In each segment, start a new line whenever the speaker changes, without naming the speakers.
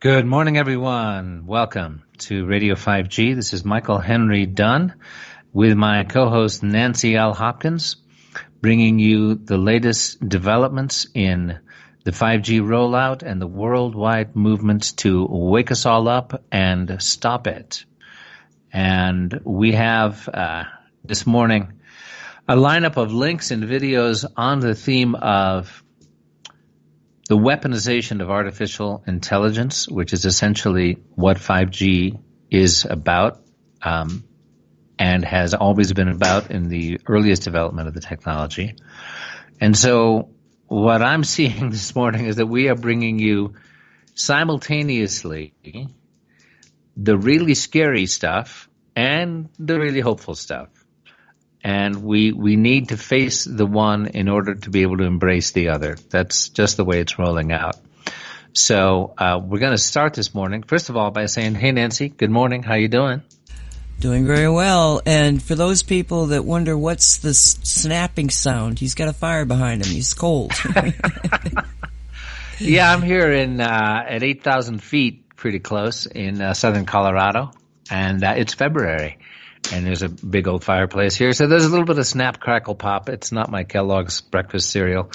Good morning, everyone. Welcome to Radio 5G. This is Michael Henry Dunn with my co-host Nancy L. Hopkins, bringing you the latest developments in the 5G rollout and the worldwide movement to wake us all up and stop it. And we have this morning a lineup of links and videos on the theme of the weaponization of artificial intelligence, which is essentially what 5G is about and has always been about in the earliest development of the technology. And so what I'm seeing this morning is that we are bringing you simultaneously the really scary stuff and the really hopeful stuff. And we need to face the one in order to be able to embrace the other. That's just the way it's rolling out. So we're going to start this morning, first of all, by saying, hey, Nancy, good morning. How you doing?
Doing very well. And for those people that wonder what's the snapping sound, he's got a fire behind him. He's cold.
Yeah, I'm here at 8,000 feet, pretty close, in southern Colorado. And it's February. And there's a big old fireplace here. So there's a little bit of snap, crackle, pop. It's not my Kellogg's breakfast cereal.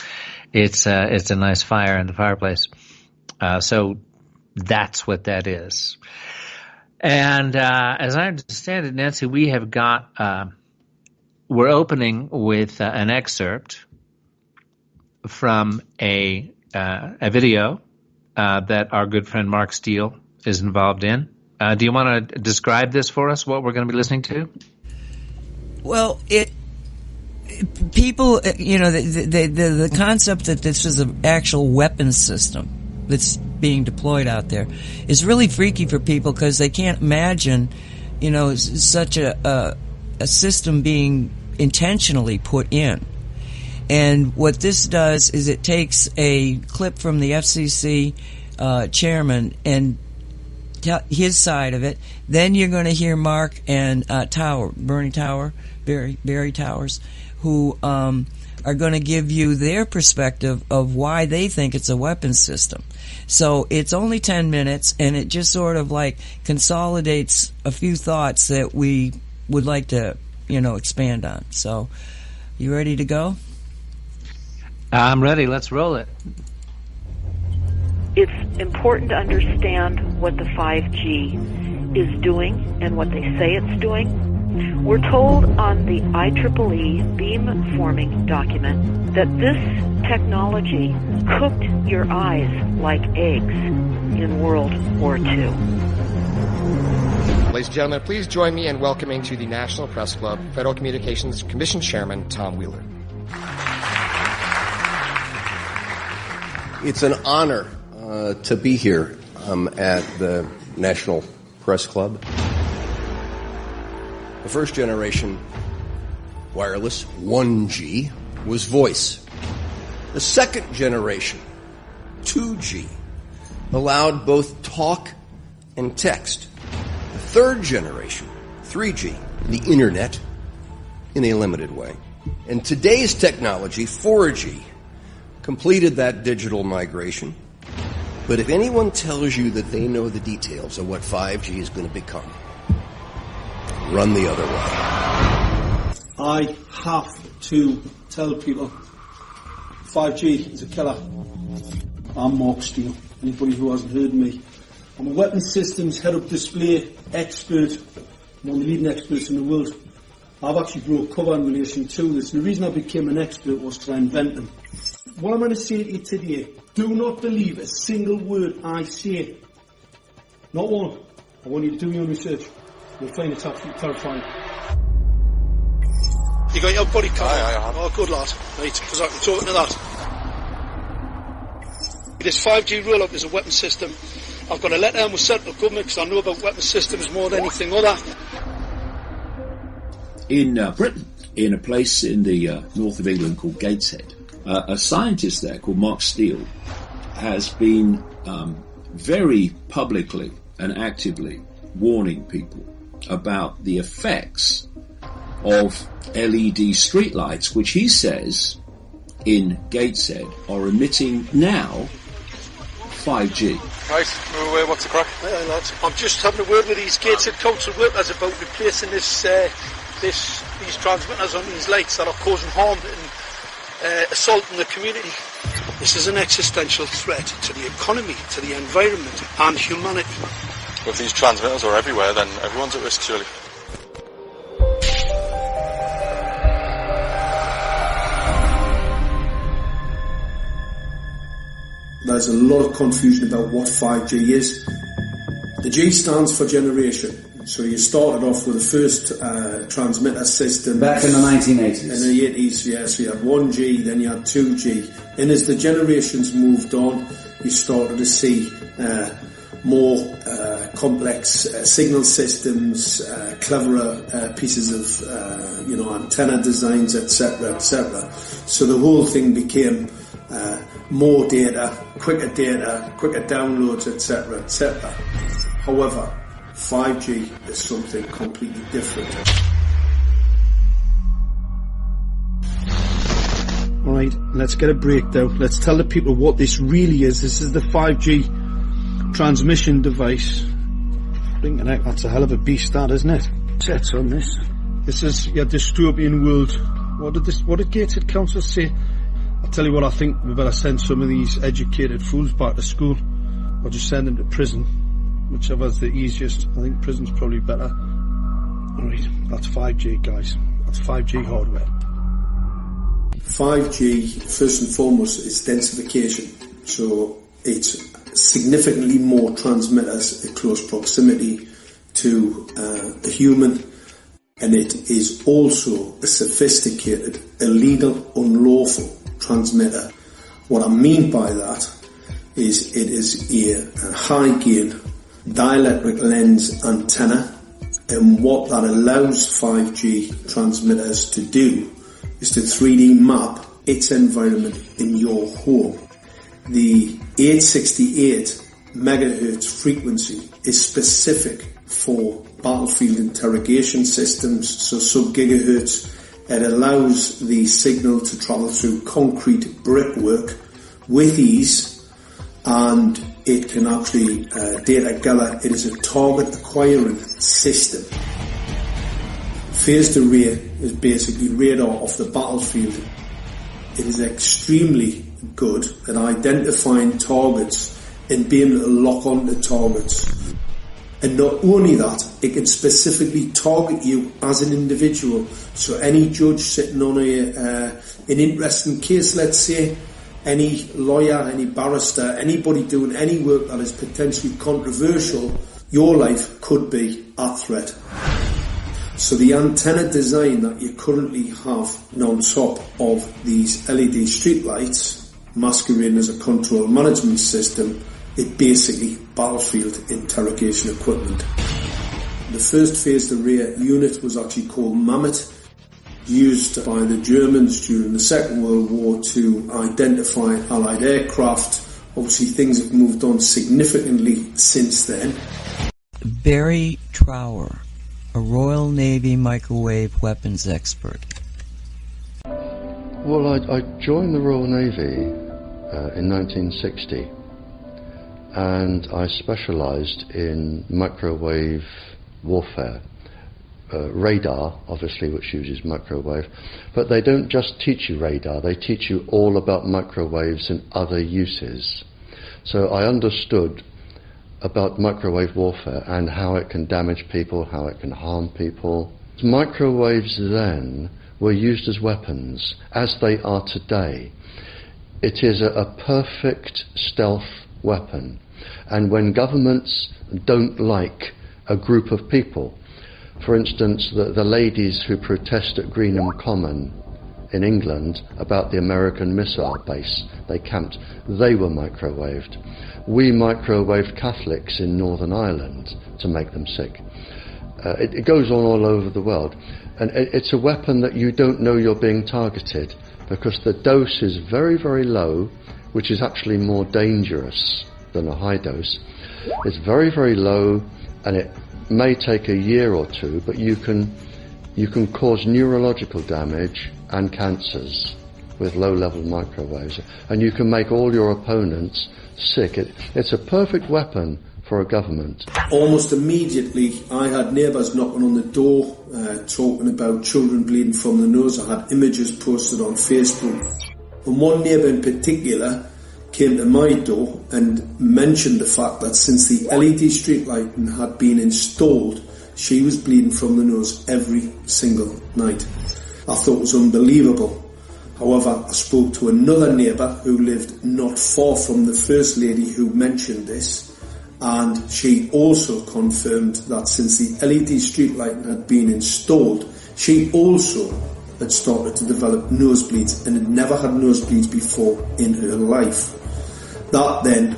It's a nice fire in the fireplace. So that's what that is. And as I understand it, Nancy, we have got we're opening with an excerpt from a video that our good friend Mark Steele is involved in. Do you want to describe this for us, what we're going to be listening to?
Well, people, the concept that this is an actual weapons system that's being deployed out there is really freaky for people because they can't imagine, such a system being intentionally put in. And what this does is it takes a clip from the FCC chairman and his side of it. Then you're going to hear Mark and Barry Towers, who are going to give you their perspective of why they think it's a weapons system. So it's only 10 minutes, and it just sort of like consolidates a few thoughts that we would like to, expand on. So, you ready to go?
I'm ready. Let's roll it.
It's important to understand what the 5G is doing and what they say it's doing. We're told on the IEEE beamforming document that this technology cooked your eyes like eggs in World War II.
Ladies and gentlemen, please join me in welcoming to the National Press Club Federal Communications Commission Chairman Tom Wheeler.
It's an honor to be here at the National Press Club. The first generation wireless, 1G, was voice. The second generation, 2G, allowed both talk and text. The third generation, 3G, the internet, in a limited way. And today's technology, 4G, completed that digital migration. But if anyone tells you that they know the details of what 5G is going to become, run the other way.
I have to tell people 5G is a killer. I'm Mark Steele. Anybody who hasn't heard me. I'm a weapons systems head-up display expert, one of the leading experts in the world. I've actually broke cover in relation to this. And the reason I became an expert was because I invented them. What I'm going to say to you today, do not believe a single word I say. Not one. I want you to do your own research. You'll find it's absolutely terrifying. You got your body card?
Aye.
Oh, good lad. Right, because I can talk to that. This 5G rollout is a weapon system. I've got a letter and was sent to the government because I know about weapon systems more than anything other.
In Britain, in a place in the north of England called Gateshead, a scientist there called Mark Steele has been very publicly and actively warning people about the effects of LED streetlights, which he says in Gateshead are emitting now 5G.
Right, what's the crack?
Lads, I'm just having a word with these Gateshead Council workers about replacing these transmitters on these lights that are causing harm and assaulting the community. This is an existential threat to the economy, to the environment and humanity.
Well, if these transmitters are everywhere, then everyone's at risk, surely.
There's a lot of confusion about what 5G is. The G stands for generation. So you started off with the first transmitter system.
Back in the 1980s.
In the 80s, yeah. So you had 1G, then you had 2G. And as the generations moved on, you started to see more complex signal systems, cleverer pieces of, antenna designs, etc., etc. So the whole thing became more data, quicker downloads, etc., etc. However, 5G is something completely different. Alright, let's get a breakdown. Let's tell the people what this really is. This is the 5G transmission device. Blinking heck, that's a hell of a beast, that, isn't it? Sets on this. This is your dystopian world. What did Gateshead Council say? I'll tell you what, I think we better send some of these educated fools back to school, or just send them to prison, whichever's the easiest. I think prison's probably better. Alright, that's 5G, guys. That's 5G hardware. 5G, first and foremost, is densification. So it's significantly more transmitters at close proximity to a human, and it is also a sophisticated, illegal, unlawful transmitter. What I mean by that is it is a high gain dielectric lens antenna, and what that allows 5G transmitters to do is to 3D map its environment in your home. The 868 megahertz frequency is specific for battlefield interrogation systems, so sub-gigahertz. It allows the signal to travel through concrete brickwork with ease, and it can actually data gather. It is a target acquiring system. Phased array is basically radar off the battlefield. It is extremely good at identifying targets and being able to lock onto targets. And not only that, it can specifically target you as an individual. So any judge sitting on an interesting case, let's say, any lawyer, any barrister, anybody doing any work that is potentially controversial, your life could be at threat. So the antenna design that you currently have on top of these LED streetlights, masquerading as a control management system, it basically battlefield interrogation equipment. The first phased array unit was actually called Mammoth, used by the Germans during the Second World War to identify Allied aircraft. Obviously things have moved on significantly since then.
Barry Trower, a Royal Navy microwave weapons expert.
Well, I joined the Royal Navy in 1960. And I specialised in microwave warfare. Radar, obviously, which uses microwave. But they don't just teach you radar, they teach you all about microwaves and other uses. So I understood about microwave warfare and how it can damage people, how it can harm people. Microwaves then were used as weapons, as they are today. It is a perfect stealth weapon. And when governments don't like a group of people, for instance, the ladies who protest at Greenham Common in England about the American missile base they camped, they were microwaved. We microwaved Catholics in Northern Ireland to make them sick. It goes on all over the world. And it's a weapon that you don't know you're being targeted because the dose is very, very low, which is actually more dangerous than a high dose. It's very, very low, and it may take a year or two, but you can cause neurological damage and cancers with low-level microwaves, and you can make all your opponents sick. It's a perfect weapon for a government.
Almost immediately, I had neighbours knocking on the door, talking about children bleeding from the nose. I had images posted on Facebook. And one neighbour in particular came to my door and mentioned the fact that since the LED street lighting had been installed, she was bleeding from the nose every single night. I thought it was unbelievable. However, I spoke to another neighbour who lived not far from the first lady who mentioned this, and she also confirmed that since the LED street lighting had been installed, she also had started to develop nosebleeds and had never had nosebleeds before in her life. That then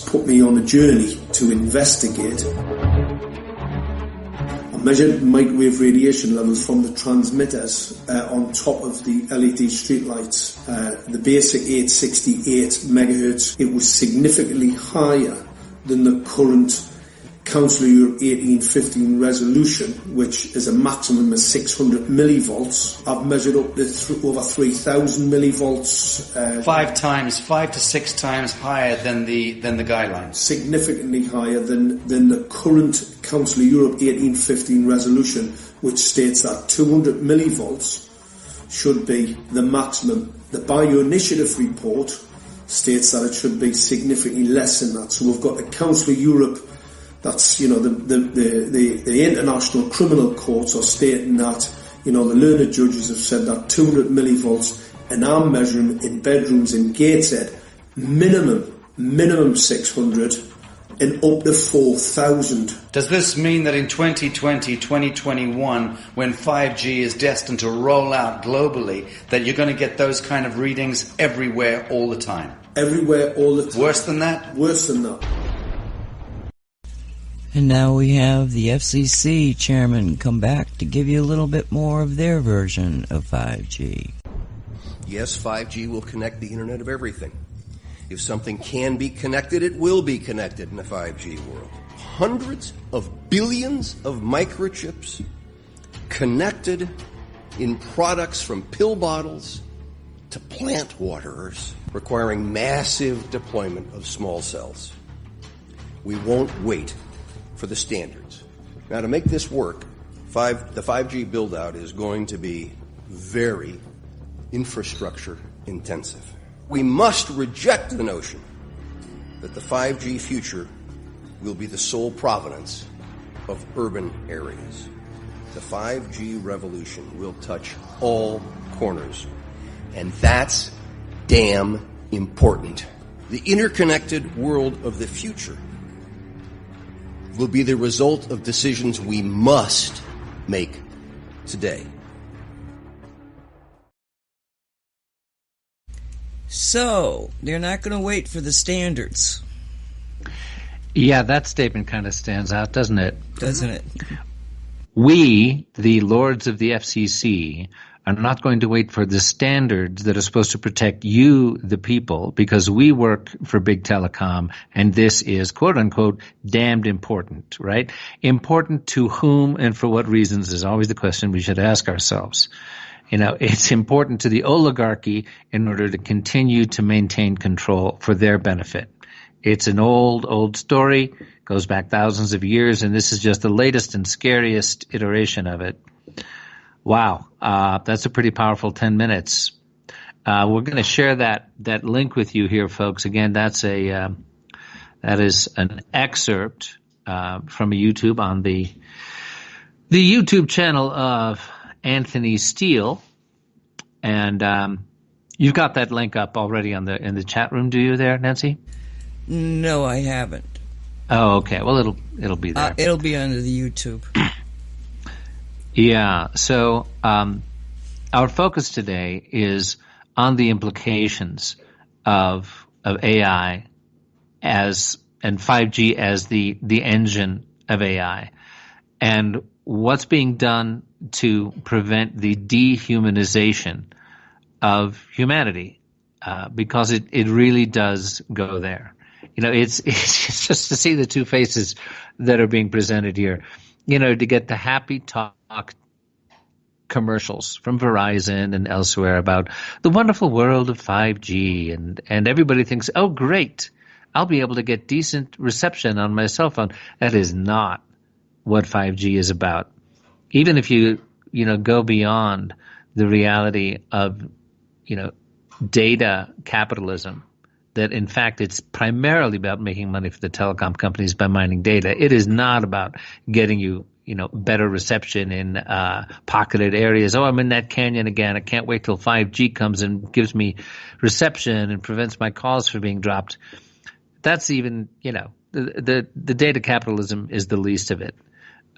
put me on a journey to investigate. I measured microwave radiation levels from the transmitters on top of the LED streetlights. The basic 868 megahertz, it was significantly higher than the current Council of Europe 1815 resolution, which is a maximum of 600 millivolts. I've measured up to over 3,000 millivolts.
5 to 6 times higher than the guidelines.
Significantly higher than the current Council of Europe 1815 resolution, which states that 200 millivolts should be the maximum. The Bioinitiative report states that it should be significantly less than that. So we've got the Council of Europe, that's, the international criminal courts are stating that, the learned judges have said that 200 millivolts, and I'm measuring in bedrooms in Gateshead, minimum 600 and up to 4,000.
Does this mean that in 2020, 2021, when 5G is destined to roll out globally, that you're going to get those kind of readings everywhere all the time?
Everywhere all the time.
Worse than that?
Worse than that.
And now we have the FCC chairman come back to give you a little bit more of their version of 5G.
Yes, 5G will connect the Internet of everything. If something can be connected, it will be connected in a 5G world. Hundreds of billions of microchips connected in products from pill bottles to plant waterers, requiring massive deployment of small cells. We won't wait for the standards. Now, to make this work, the 5G build-out is going to be very infrastructure intensive. We must reject the notion that the 5G future will be the sole provenance of urban areas. The 5G revolution will touch all corners, and that's damn important. The interconnected world of the future will be the result of decisions we must make today.
So, they're not going to wait for the standards.
Yeah, that statement kind of stands out, doesn't it?
Doesn't it?
We, the lords of the FCC, are not going to wait for the standards that are supposed to protect you, the people, because we work for big telecom, and this is, quote unquote, damned important, right? Important to whom and for what reasons is always the question we should ask ourselves. It's important to the oligarchy in order to continue to maintain control for their benefit. It's an old story, goes back thousands of years, and this is just the latest and scariest iteration of it. Wow, that's a pretty powerful 10 minutes. We're going to share that link with you here, folks. Again, that is an excerpt from a YouTube on the YouTube channel of Anthony Steele, and you've got that link up already in the chat room. Do you there, Nancy?
No, I haven't.
Oh, okay. Well, it'll be there.
It'll be under the YouTube.
Yeah. So our focus today is on the implications of AI and 5G as the engine of AI, and what's being done to prevent the dehumanization of humanity, because it really does go there. It's just to see the two faces that are being presented here. To get the happy talk commercials from Verizon and elsewhere about the wonderful world of 5G, and everybody thinks, oh, great, I'll be able to get decent reception on my cell phone. That is not what 5G is about. Even if you go beyond the reality of, data capitalism, that in fact it's primarily about making money for the telecom companies by mining data. It is not about getting you, better reception in pocketed areas. Oh, I'm in that canyon again. I can't wait till 5G comes and gives me reception and prevents my calls from being dropped. That's even, the data capitalism is the least of it.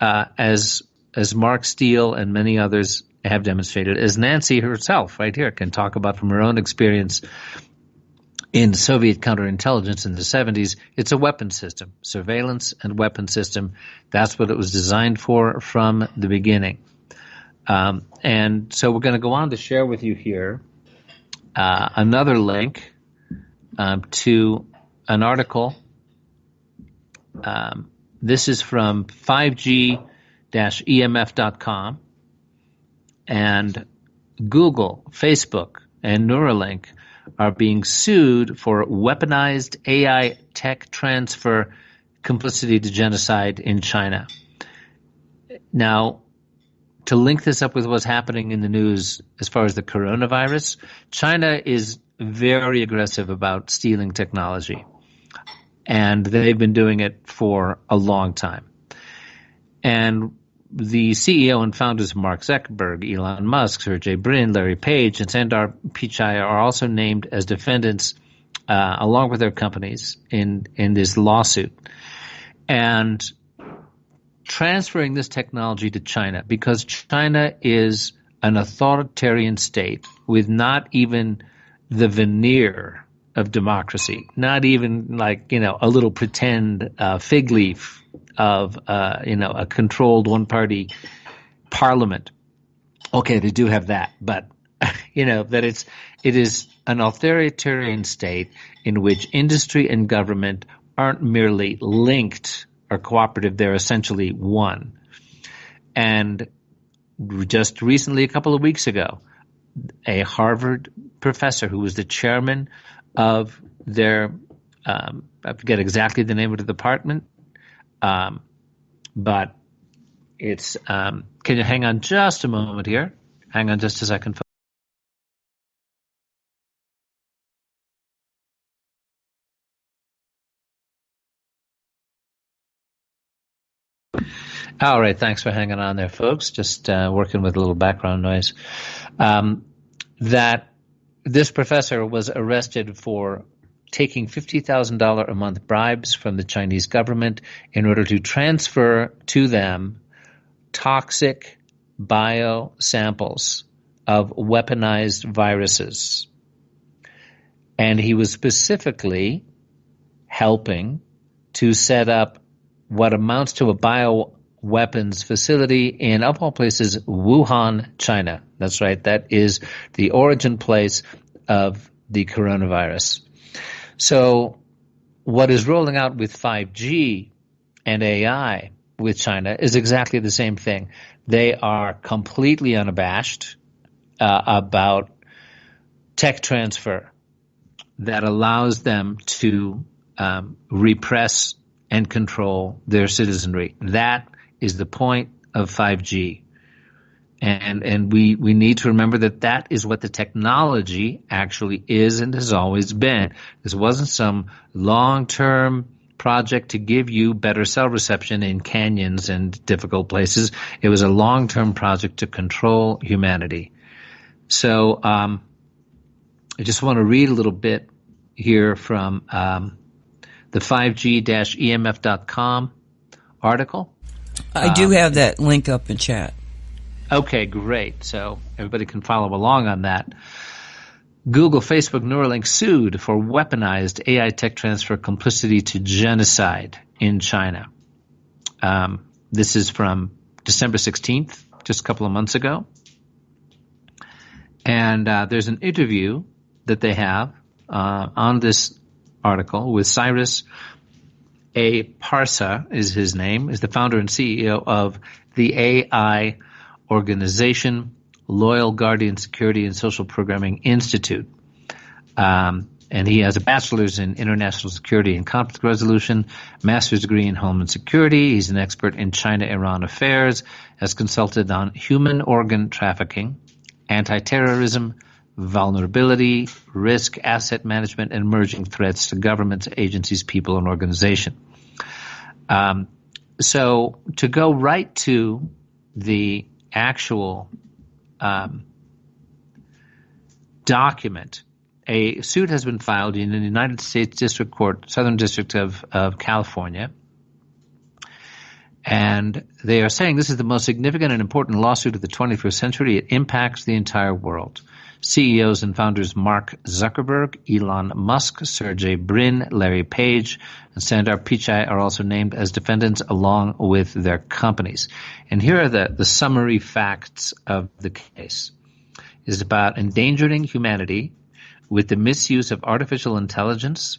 As Mark Steele and many others have demonstrated, as Nancy herself right here can talk about from her own experience in Soviet counterintelligence in the 70s, it's a weapon system, surveillance and weapon system. That's what it was designed for from the beginning. And so we're going to go on to share with you here another link to an article. This is from 5G-EMF.com, and Google, Facebook, and Neuralink are being sued for weaponized AI tech transfer complicity to genocide in China. Now, to link this up with what's happening in the news as far as the coronavirus, China is very aggressive about stealing technology, and they've been doing it for a long time. And the CEO and founders of Mark Zuckerberg, Elon Musk, Sergey Brin, Larry Page, and Sundar Pichai are also named as defendants along with their companies in this lawsuit. And transferring this technology to China, because China is an authoritarian state with not even the veneer of democracy, not even like, a little pretend fig leaf of, a controlled one-party parliament. Okay, they do have that, but, that it is an authoritarian state in which industry and government aren't merely linked or cooperative, they're essentially one. And just recently, a couple of weeks ago, a Harvard professor who was the chairman of their, I forget exactly the name of the department, but it's, can you hang on just a moment here? Hang on just a second. All right, thanks for hanging on there, folks. Just working with a little background noise. That this professor was arrested for taking $50,000 a month bribes from the Chinese government in order to transfer to them toxic bio samples of weaponized viruses. And he was specifically helping to set up what amounts to a bioweapons facility in, of all places, Wuhan, China. That's right. That is the origin place of the coronavirus. So what is rolling out with 5G and AI with China is exactly the same thing. They are completely unabashed about tech transfer that allows them to repress and control their citizenry. That is the point of 5G. And we need to remember that is what the technology actually is and has always been. This wasn't some long-term project to give you better cell reception in canyons and difficult places. It was a long-term project to control humanity. So I just want to read a little bit here from the 5G-EMF.com article.
I do have that link up in chat.
Okay, great. So everybody can follow along on that. Google, Facebook, Neuralink sued for weaponized AI tech transfer complicity to genocide in China. This is from December 16th, just a couple of months ago. And there's an interview that they have on this article with Cyrus A. Parsa is his name, is the founder and CEO of the AI organization Loyal Guardian Security and Social Programming Institute. And he has a bachelor's in international security and conflict resolution, master's degree in homeland security. He's an expert in China-Iran affairs, has consulted on human organ trafficking, anti-terrorism, vulnerability, risk, asset management, and emerging threats to governments, agencies, people, and organizations. So to go right to the actual document, a suit has been filed in the United States District Court, Southern District of California, and they are saying this is the most significant and important lawsuit of the 21st century. It impacts the entire world. CEOs and founders Mark Zuckerberg, Elon Musk, Sergey Brin, Larry Page, and Sundar Pichai are also named as defendants along with their companies. And here are the summary facts of the case. It's about endangering humanity with the misuse of artificial intelligence.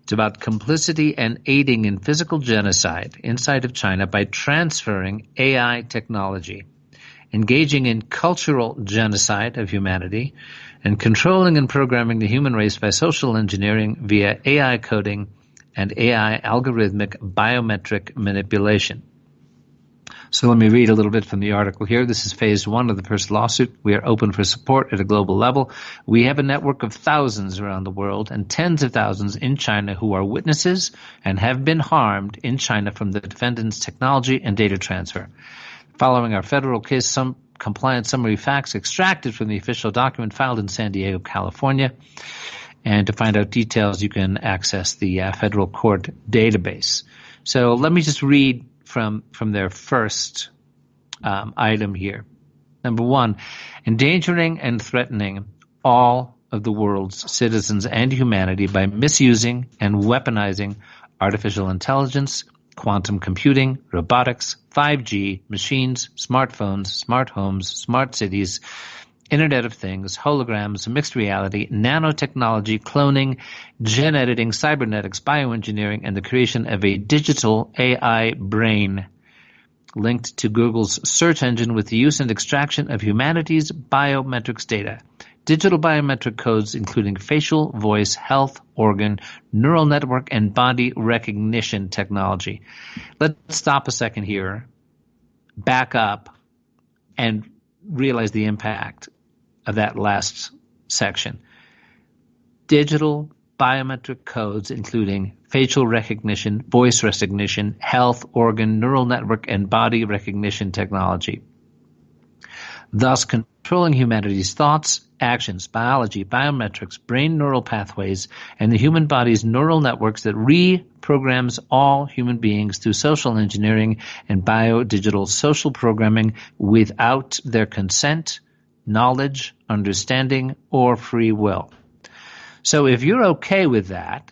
It's about complicity and aiding in physical genocide inside of China by transferring AI technology, engaging in cultural genocide of humanity, and controlling and programming the human race by social engineering via AI coding and AI algorithmic biometric manipulation. So let me read a little bit from the article here. This is phase one of the first lawsuit. We are open for support at a global level. We have a network of thousands around the world and tens of thousands in China who are witnesses and have been harmed in China from the defendant's technology and data transfer. Following our federal case, some compliant summary facts extracted from the official document filed in San Diego, California. And to find out details, you can access the federal court database. So let me just read from their first item here. Number one, endangering and threatening all of the world's citizens and humanity by misusing and weaponizing artificial intelligence, quantum computing, robotics, 5G, machines, smartphones, smart homes, smart cities, Internet of Things, holograms, mixed reality, nanotechnology, cloning, gene editing, cybernetics, bioengineering, and the creation of a digital AI brain linked to Google's search engine with the use and extraction of humanity's biometrics data. Digital biometric codes including facial, voice, health, organ, neural network, and body recognition technology. Let's stop a second here, back up, and realize the impact of that last section. Digital biometric codes including facial recognition, voice recognition, health, organ, neural network, and body recognition technology, thus controlling humanity's thoughts, actions, biology, biometrics, brain neural pathways, and the human body's neural networks that reprograms all human beings through social engineering and biodigital social programming without their consent, knowledge, understanding, or free will. So if you're okay with that,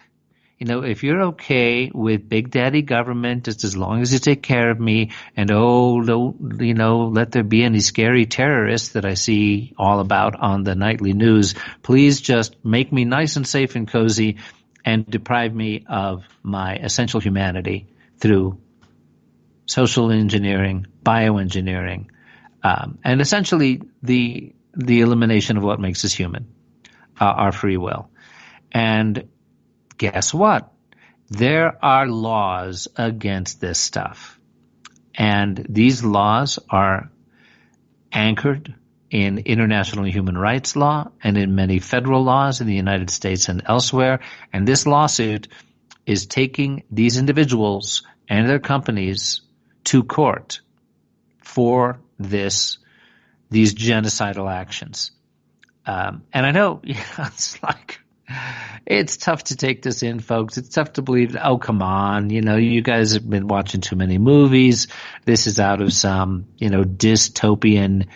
if you're okay with big daddy government, just as long as you take care of me, and don't, let there be any scary terrorists that I see all about on the nightly news, please just make me nice and safe and cozy and deprive me of my essential humanity through social engineering, bioengineering, and essentially the elimination of what makes us human, our free will. And guess what? There are laws against this stuff. And these laws are anchored in international human rights law and in many federal laws in the United States and elsewhere. And this lawsuit is taking these individuals and their companies to court for these genocidal actions. And I know it's tough to take this in, folks. It's tough to believe, oh, come on, you guys have been watching too many movies. This is out of some, dystopian,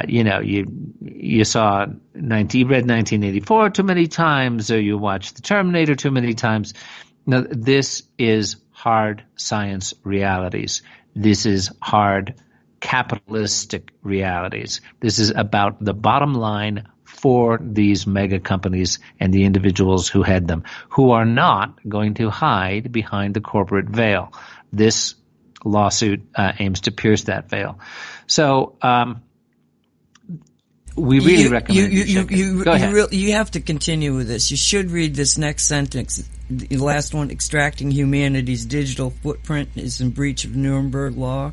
you saw you read 1984 too many times, or you watched The Terminator too many times. No, this is hard science realities. This is hard capitalistic realities. This is about the bottom line for these mega companies and the individuals who head them, who are not going to hide behind the corporate veil. This lawsuit aims to pierce that veil. So we really recommend you check it. Go ahead.
You have to continue with this. You should read this next sentence. The last one: extracting humanity's digital footprint is in breach of Nuremberg law.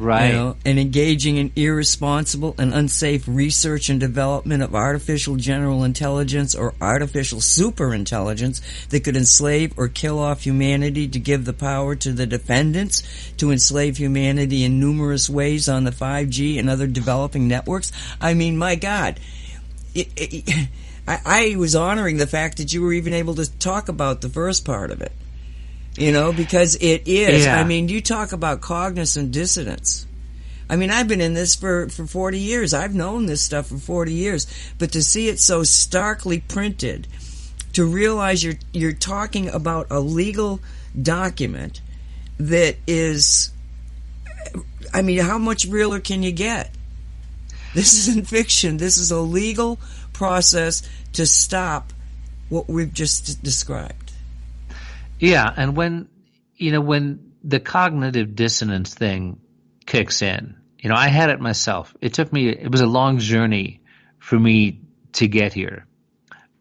Right.
And engaging in irresponsible and unsafe research and development of artificial general intelligence or artificial superintelligence that could enslave or kill off humanity, to give the power to the defendants to enslave humanity in numerous ways on the 5G and other developing networks. I mean, my God. I was honoring the fact that you were even able to talk about the first part of it. Because it is.
Yeah.
I mean, you talk about cognizant dissonance. I mean, I've been in this for 40 years. I've known this stuff for 40 years. But to see it so starkly printed, to realize you're talking about a legal document that is, I mean, how much realer can you get? This isn't fiction. This is a legal process to stop what we've just described.
Yeah, and when the cognitive dissonance thing kicks in, I had it myself. It was a long journey for me to get here.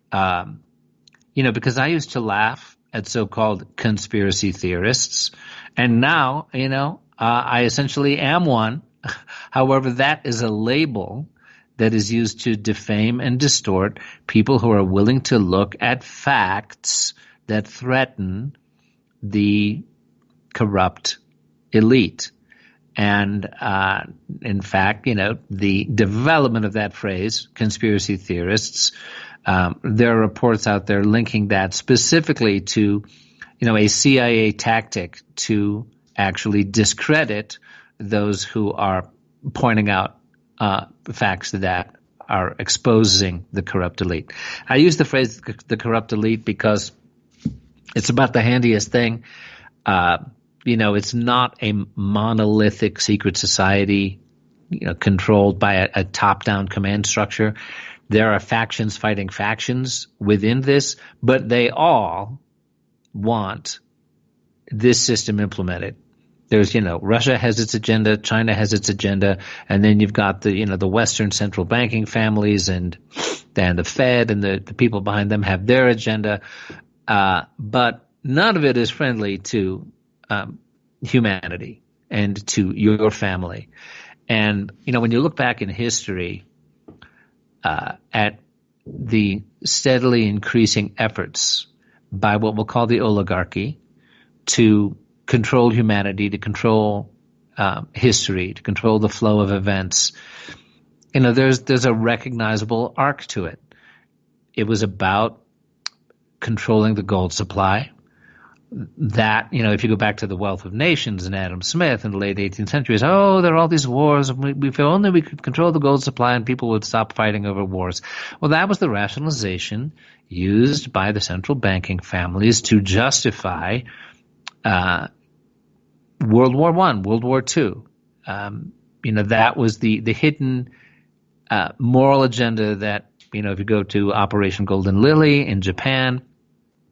Because I used to laugh at so-called conspiracy theorists, and now, I essentially am one. However, that is a label that is used to defame and distort people who are willing to look at facts that threaten the corrupt elite. And in fact, the development of that phrase, conspiracy theorists, there are reports out there linking that specifically to, a CIA tactic to actually discredit those who are pointing out facts that are exposing the corrupt elite. I use the phrase the corrupt elite because it's about the handiest thing. It's not a monolithic secret society, controlled by a top-down command structure. There are factions fighting factions within this, but they all want this system implemented. There's, Russia has its agenda, China has its agenda, and then you've got the Western central banking families and the Fed and the people behind them have their agenda. But none of it is friendly to humanity and to your family. And, when you look back in history at the steadily increasing efforts by what we'll call the oligarchy to control humanity, to control history, to control the flow of events, there's a recognizable arc to it. It was about controlling the gold supply. That, if you go back to the Wealth of Nations and Adam Smith in the late 18th century, there are all these wars. If only we could control the gold supply and people would stop fighting over wars. Well, that was the rationalization used by the central banking families to justify World War I, World War II. That was the hidden moral agenda that, if you go to Operation Golden Lily in Japan,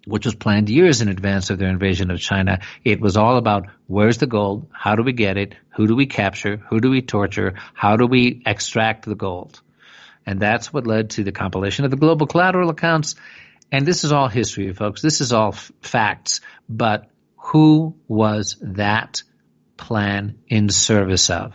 which was planned years in advance of their invasion of China, it was all about where's the gold, how do we get it, who do we capture, who do we torture, how do we extract the gold. And that's what led to the compilation of the global collateral accounts. And this is all history, folks. This is all facts. But who was that plan in service of?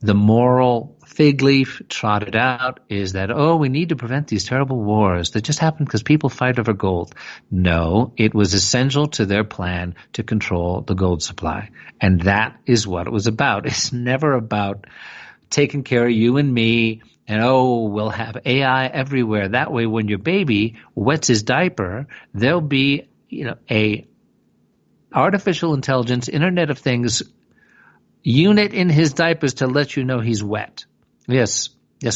The moral fig leaf trotted out is that, we need to prevent these terrible wars that just happen because people fight over gold. No, it was essential to their plan to control the gold supply. And that is what it was about. It's never about taking care of you and me and, we'll have AI everywhere. That way when your baby wets his diaper, there'll be, a artificial intelligence, Internet of Things unit in his diapers to let you know he's wet. Yes,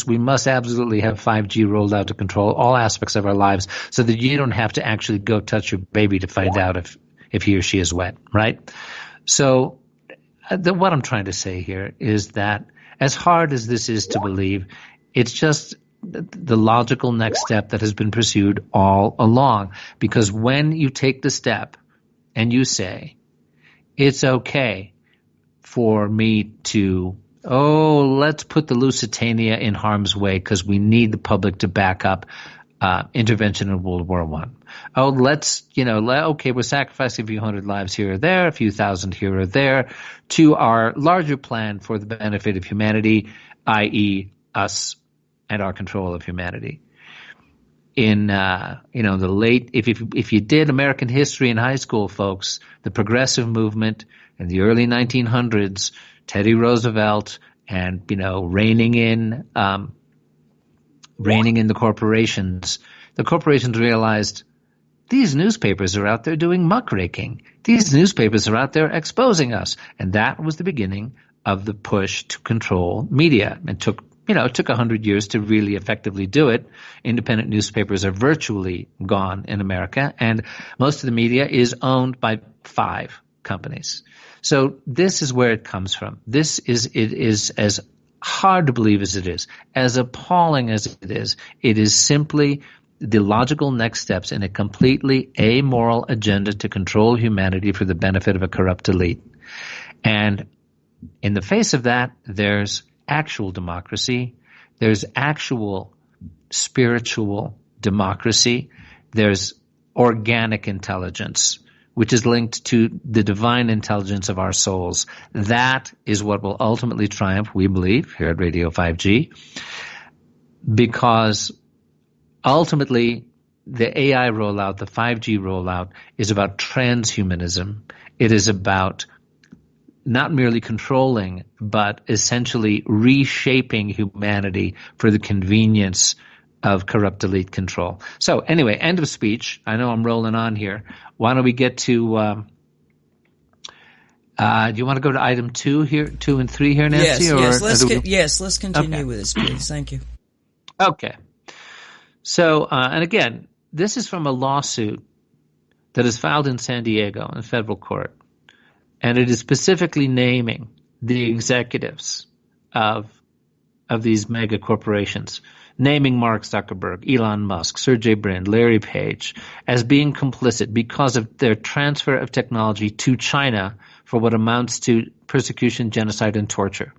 we must absolutely have 5G rolled out to control all aspects of our lives so that you don't have to actually go touch your baby to find out if he or she is wet, right? So what I'm trying to say here is that as hard as this is to believe, it's just the logical next step that has been pursued all along. Because when you take the step and you say, it's okay for me to let's put the Lusitania in harm's way because we need the public to back up intervention in World War I. Oh, we're sacrificing a few hundred lives here or there, a few thousand here or there, to our larger plan for the benefit of humanity, i.e., us and our control of humanity. In the late, if you did American history in high school, folks, the progressive movement in the early 1900s, Teddy Roosevelt, and reining in the corporations. The corporations realized these newspapers are out there doing muckraking. These newspapers are out there exposing us, and that was the beginning of the push to control media. It took 100 years to really effectively do it. Independent newspapers are virtually gone in America, and most of the media is owned by 5 companies. So this is where it comes from. It is as hard to believe as it is, as appalling as it is simply the logical next steps in a completely amoral agenda to control humanity for the benefit of a corrupt elite. And in the face of that, there's actual democracy, there's actual spiritual democracy, there's organic intelligence, which is linked to the divine intelligence of our souls. That is what will ultimately triumph, we believe, here at Radio 5G, because ultimately the AI rollout, the 5G rollout, is about transhumanism. It is about not merely controlling, but essentially reshaping humanity for the convenience of corrupt elite control. So anyway, end of speech. I know I'm rolling on here. Why don't we get to, do you want to go to item 2 here, 2 and 3 here, Nancy?
Yes, let's continue with this, please. Thank you.
Okay. So, and again, this is from a lawsuit that is filed in San Diego in federal court. And it is specifically naming the executives of these mega corporations, naming Mark Zuckerberg, Elon Musk, Sergey Brin, Larry Page as being complicit because of their transfer of technology to China for what amounts to persecution, genocide, and torture.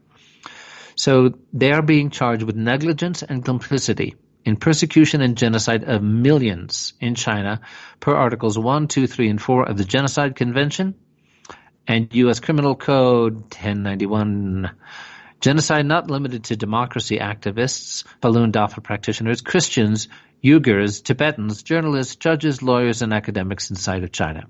So they are being charged with negligence and complicity in persecution and genocide of millions in China per Articles 1, 2, 3, and 4 of the Genocide Convention and U.S. Criminal Code 1091. Genocide not limited to democracy activists, Falun Dafa practitioners, Christians, Uyghurs, Tibetans, journalists, judges, lawyers, and academics inside of China.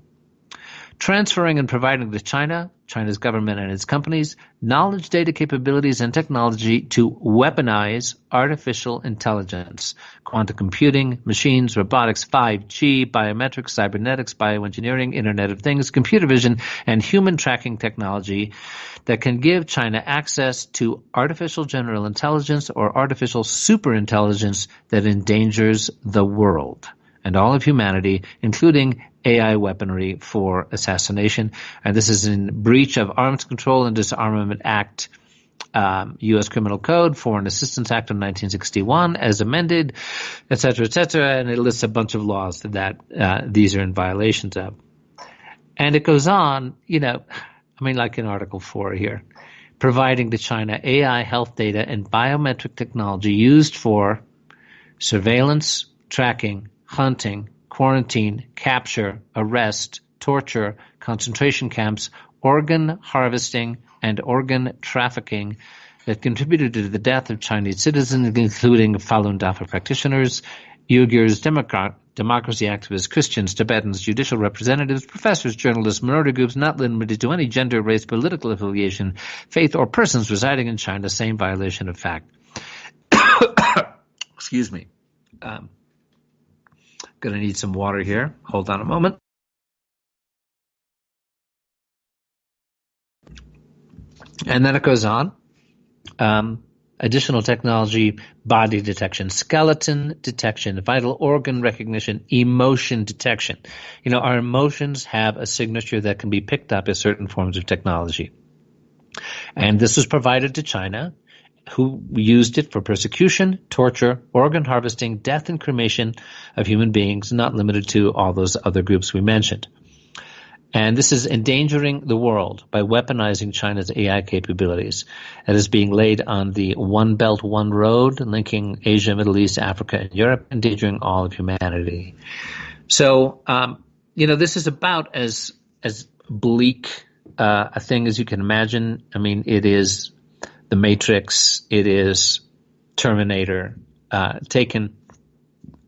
Transferring and providing to China, China's government and its companies, knowledge, data capabilities, and technology to weaponize artificial intelligence, quantum computing, machines, robotics, 5G, biometrics, cybernetics, bioengineering, Internet of Things, computer vision, and human tracking technology that can give China access to artificial general intelligence or artificial superintelligence that endangers the world and all of humanity, including AI weaponry for assassination. And this is in breach of Arms Control and Disarmament Act, U.S. Criminal Code, Foreign Assistance Act of 1961, as amended, et cetera, and it lists a bunch of laws that these are in violations of. And it goes on, like in Article 4 here, providing to China AI health data and biometric technology used for surveillance, tracking, hunting, quarantine, capture, arrest, torture, concentration camps, organ harvesting, and organ trafficking that contributed to the death of Chinese citizens, including Falun Dafa practitioners, Uyghurs, democracy activists, Christians, Tibetans, judicial representatives, professors, journalists, minority groups not limited to any gender, race, political affiliation, faith, or persons residing in China, same violation of fact. Excuse me. Going to need some water here. Hold on a moment. And then it goes on. Additional technology, body detection, skeleton detection, vital organ recognition, emotion detection. Our emotions have a signature that can be picked up as certain forms of technology. And this was provided to China, who used it for persecution, torture, organ harvesting, death and cremation of human beings, not limited to all those other groups we mentioned. And this is endangering the world by weaponizing China's AI capabilities. It is being laid on the One Belt, One Road, linking Asia, Middle East, Africa, and Europe, endangering all of humanity. So, this is about as bleak a thing as you can imagine. I mean, it is The Matrix, it is Terminator, taken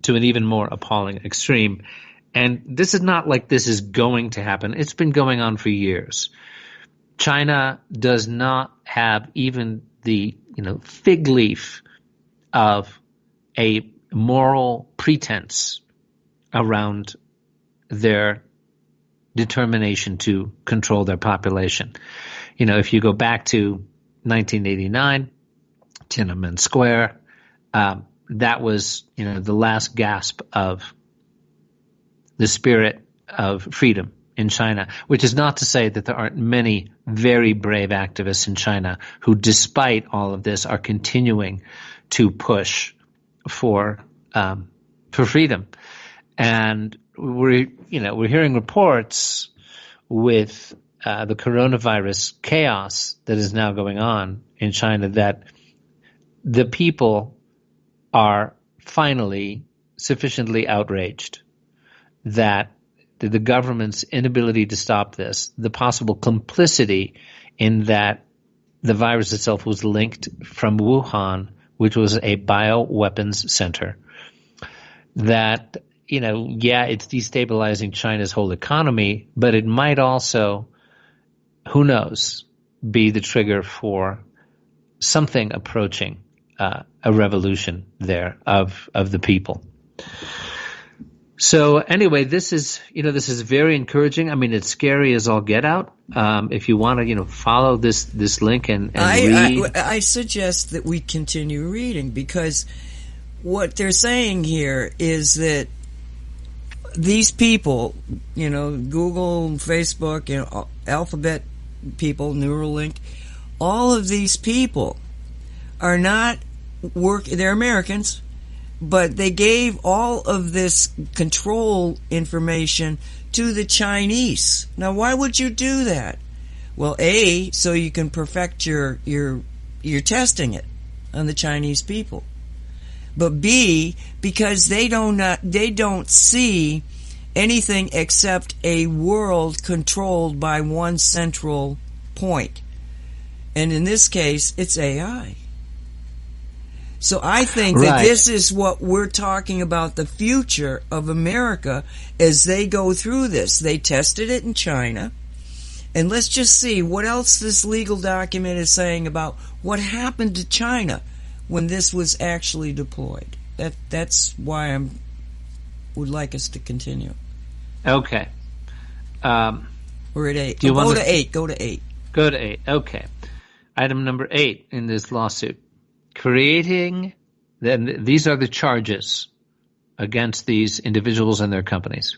to an even more appalling extreme. And this is not like this is going to happen. It's been going on for years. China does not have even the, fig leaf of a moral pretense around their determination to control their population. If you go back to 1989, Tiananmen Square, that was, the last gasp of the spirit of freedom in China, which is not to say that there aren't many very brave activists in China who, despite all of this, are continuing to push for freedom. And we're hearing reports with the coronavirus chaos that is now going on in China that the people are finally sufficiently outraged that the government's inability to stop this, the possible complicity in that the virus itself was linked from Wuhan, which was a bioweapons center, that, it's destabilizing China's whole economy, but it might also, who knows, be the trigger for something approaching a revolution there of the people. So anyway, this is very encouraging. I mean, it's scary as all get out. If you want to, follow this link and read.
I suggest that we continue reading, because what they're saying here is that these people, Google, Facebook, Alphabet people, Neuralink, all of these people are not they're Americans, but they gave all of this control information to the Chinese. Now, why would you do that? Well, A, so you can perfect your testing it on the Chinese people. But B, because they don't see anything except a world controlled by one central point. And in this case, it's AI. So I think that this is what we're talking about, the future of America as they go through this. They tested it in China. And let's just see what else this legal document is saying about what happened to China when this was actually deployed. That's why I would like us to continue.
Okay.
We're at 8.
Go
to 8. Go to 8.
Go to 8. Okay. Item number 8 in this lawsuit. These are the charges against these individuals and their companies.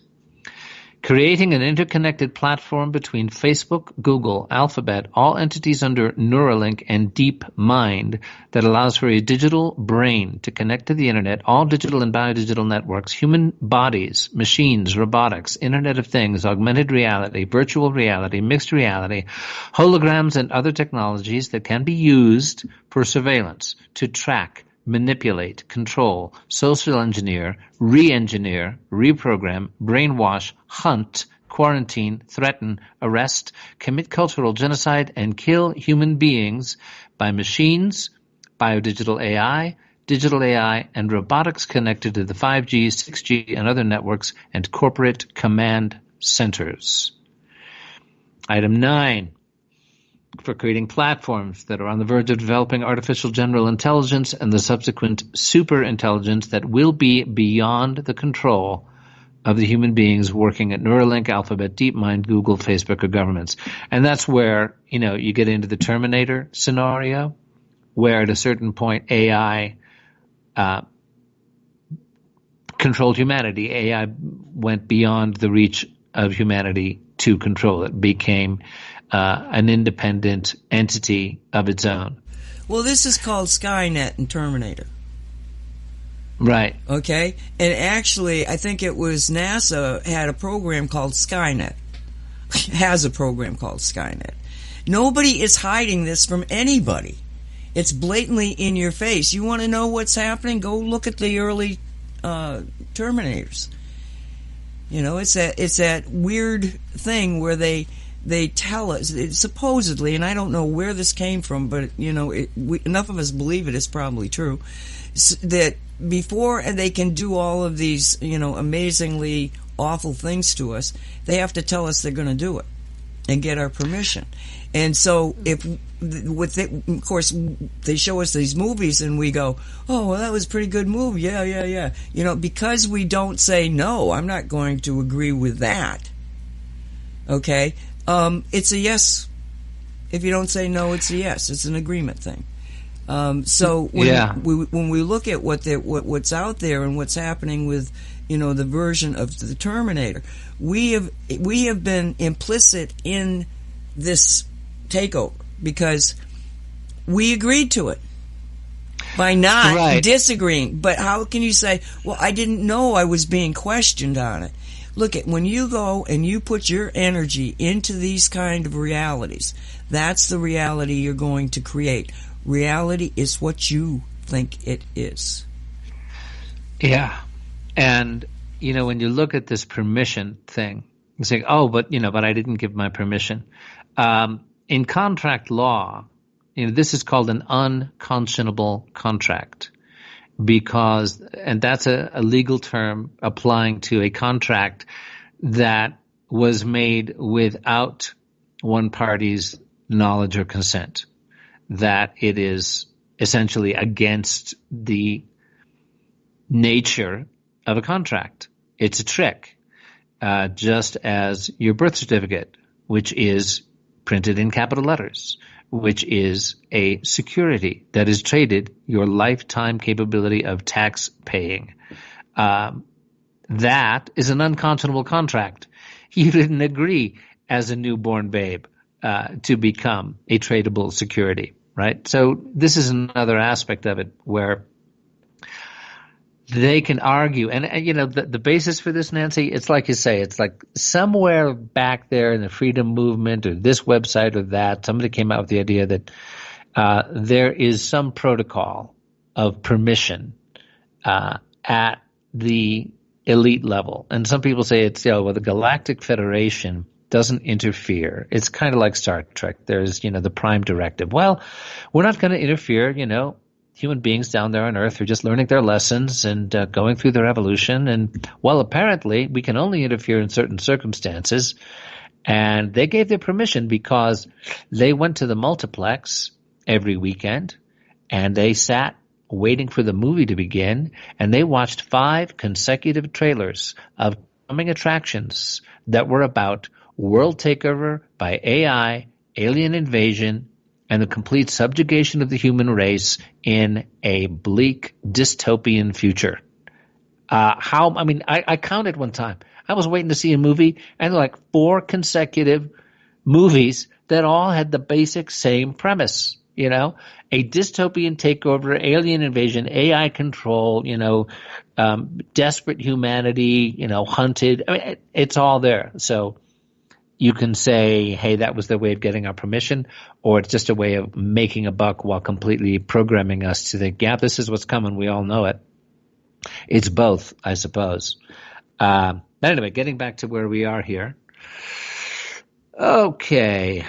Creating an interconnected platform between Facebook, Google, Alphabet, all entities under Neuralink and DeepMind that allows for a digital brain to connect to the internet, all digital and biodigital networks, human bodies, machines, robotics, Internet of Things, augmented reality, virtual reality, mixed reality, holograms, and other technologies that can be used for surveillance to track, manipulate, control, social engineer, re-engineer, reprogram, brainwash, hunt, quarantine, threaten, arrest, commit cultural genocide, and kill human beings by machines, biodigital AI, digital AI, and robotics connected to the 5G, 6G, and other networks and corporate command centers. Item 9. For creating platforms that are on the verge of developing artificial general intelligence and the subsequent super intelligence that will be beyond the control of the human beings working at Neuralink, Alphabet, DeepMind, Google, Facebook, or governments. And that's where, you get into the Terminator scenario, where at a certain point AI controlled humanity. AI went beyond the reach of humanity to control it, became an independent entity of its own.
Well, this is called Skynet and Terminator.
Right.
Okay? And actually, I think it was NASA had a program called Skynet. has a program called Skynet. Nobody is hiding this from anybody. It's blatantly in your face. You want to know what's happening? Go look at the early Terminators. You know, it's that weird thing where they tell us, supposedly, and I don't know where this came from, but, you know, enough of us believe it's probably true, that before they can do all of these, you know, amazingly awful things to us, they have to tell us they're going to do it and get our permission. And so, of course, they show us these movies and we go, oh, well, that was a pretty good movie. Yeah. You know, because we don't say, no, I'm not going to agree with that. Okay? It's a yes. If you don't say no, it's a yes. It's an agreement thing. So when we look at what's out there and what's happening with, you know, the version of the Terminator, we have been implicit in this takeover because we agreed to it by not disagreeing. But how can you say, well, I didn't know I was being questioned on it? Look, when you go and you put your energy into these kind of realities, that's the reality you're going to create. Reality is what you think it is.
Yeah. And, you know, when you look at this permission thing, you say, oh, but I didn't give my permission. In contract law, you know, this is called an unconscionable contract because, and that's a legal term applying to a contract that was made without one party's knowledge or consent, that it is essentially against the nature of a contract. It's a trick, just as your birth certificate, which is printed in capital letters, which is a security that is traded your lifetime capability of tax paying. That is an unconscionable contract. You didn't agree as a newborn babe to become a tradable security, right? So this is another aspect of it where they can argue, and you know, the basis for this, Nancy, it's like you say, it's like somewhere back there in the freedom movement or this website or that, somebody came out with the idea that there is some protocol of permission at the elite level. And some people say it's, well, the Galactic Federation doesn't interfere. It's kind of like Star Trek. There's, the Prime Directive. Well, we're not going to interfere, Human beings down there on Earth are just learning their lessons and going through their evolution. And, well, apparently we can only interfere in certain circumstances. And they gave their permission because they went to the multiplex every weekend and they sat waiting for the movie to begin, and they watched 5 consecutive trailers of coming attractions that were about world takeover by AI, alien invasion, and the complete subjugation of the human race in a bleak dystopian future. I counted one time. I was waiting to see a movie, and like 4 consecutive movies that all had the basic same premise. A dystopian takeover, alien invasion, AI control, desperate humanity, hunted. I mean, it's all there. So you can say, hey, that was their way of getting our permission, or it's just a way of making a buck while completely programming us to think, yeah, this is what's coming. We all know it. It's both, I suppose. But anyway, getting back to where we are here. Okay.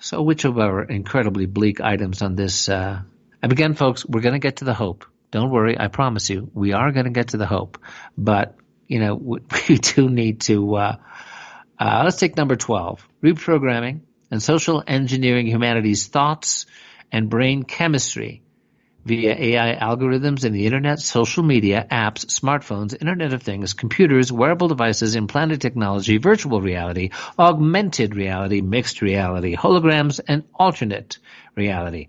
So which of our incredibly bleak items on this? And again, folks, we're going to get to the hope. Don't worry. I promise you, we are going to get to the hope. But, we do need to let's take number 12, reprogramming and social engineering humanity's thoughts and brain chemistry via AI algorithms in the internet, social media, apps, smartphones, Internet of Things, computers, wearable devices, implanted technology, virtual reality, augmented reality, mixed reality, holograms, and alternate reality.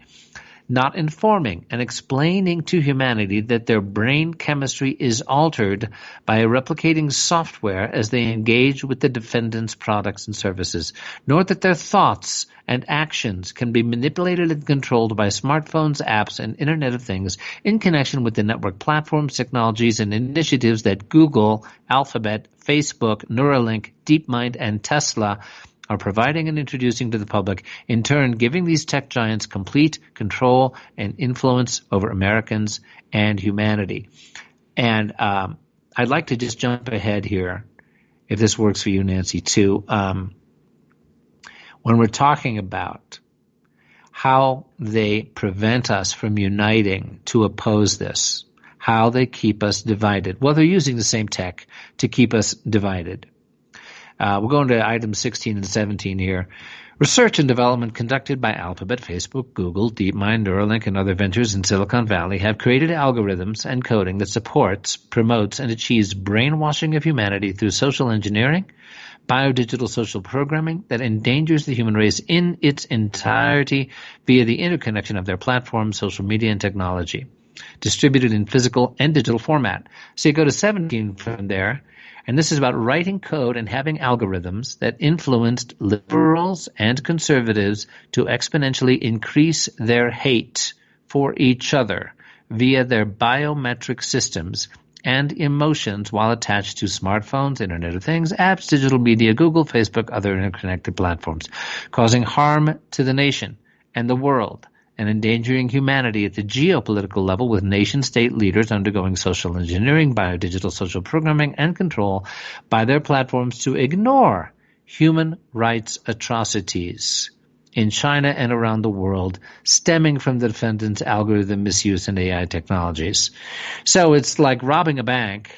not informing and explaining to humanity that their brain chemistry is altered by a replicating software as they engage with the defendant's products and services, nor that their thoughts and actions can be manipulated and controlled by smartphones, apps, and Internet of Things in connection with the network platforms, technologies, and initiatives that Google, Alphabet, Facebook, Neuralink, DeepMind, and Tesla are providing and introducing to the public, in turn giving these tech giants complete control and influence over Americans and humanity. And I'd like to just jump ahead here, if this works for you, Nancy, too. When we're talking about how they prevent us from uniting to oppose this, how they keep us divided. Well, they're using the same tech to keep us divided. We're going to items 16 and 17 here. Research and development conducted by Alphabet, Facebook, Google, DeepMind, Neuralink, and other ventures in Silicon Valley have created algorithms and coding that supports, promotes, and achieves brainwashing of humanity through social engineering, biodigital social programming that endangers the human race in its entirety via the interconnection of their platforms, social media, and technology, distributed in physical and digital format. So you go to 17 from there, and this is about writing code and having algorithms that influenced liberals and conservatives to exponentially increase their hate for each other via their biometric systems and emotions while attached to smartphones, Internet of Things, apps, digital media, Google, Facebook, other interconnected platforms, causing harm to the nation and the world and endangering humanity at the geopolitical level, with nation-state leaders undergoing social engineering, biodigital social programming, and control by their platforms to ignore human rights atrocities in China and around the world stemming from the defendant's algorithm misuse and AI technologies. So it's like robbing a bank,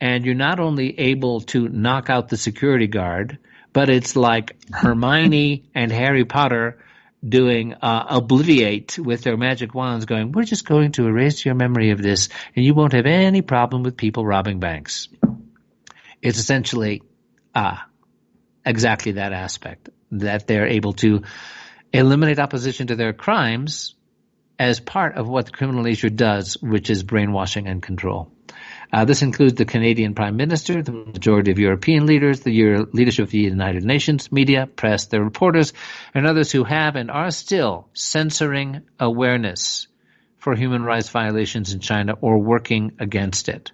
and you're not only able to knock out the security guard, but it's like Hermione and Harry Potter doing Obliviate with their magic wands, going, we're just going to erase your memory of this, and you won't have any problem with people robbing banks. It's essentially exactly that aspect, that they're able to eliminate opposition to their crimes as part of what the criminal nature does, which is brainwashing and control. This includes the Canadian Prime Minister, the majority of European leaders, the leadership of the United Nations, media, press, their reporters, and others who have and are still censoring awareness for human rights violations in China or working against it.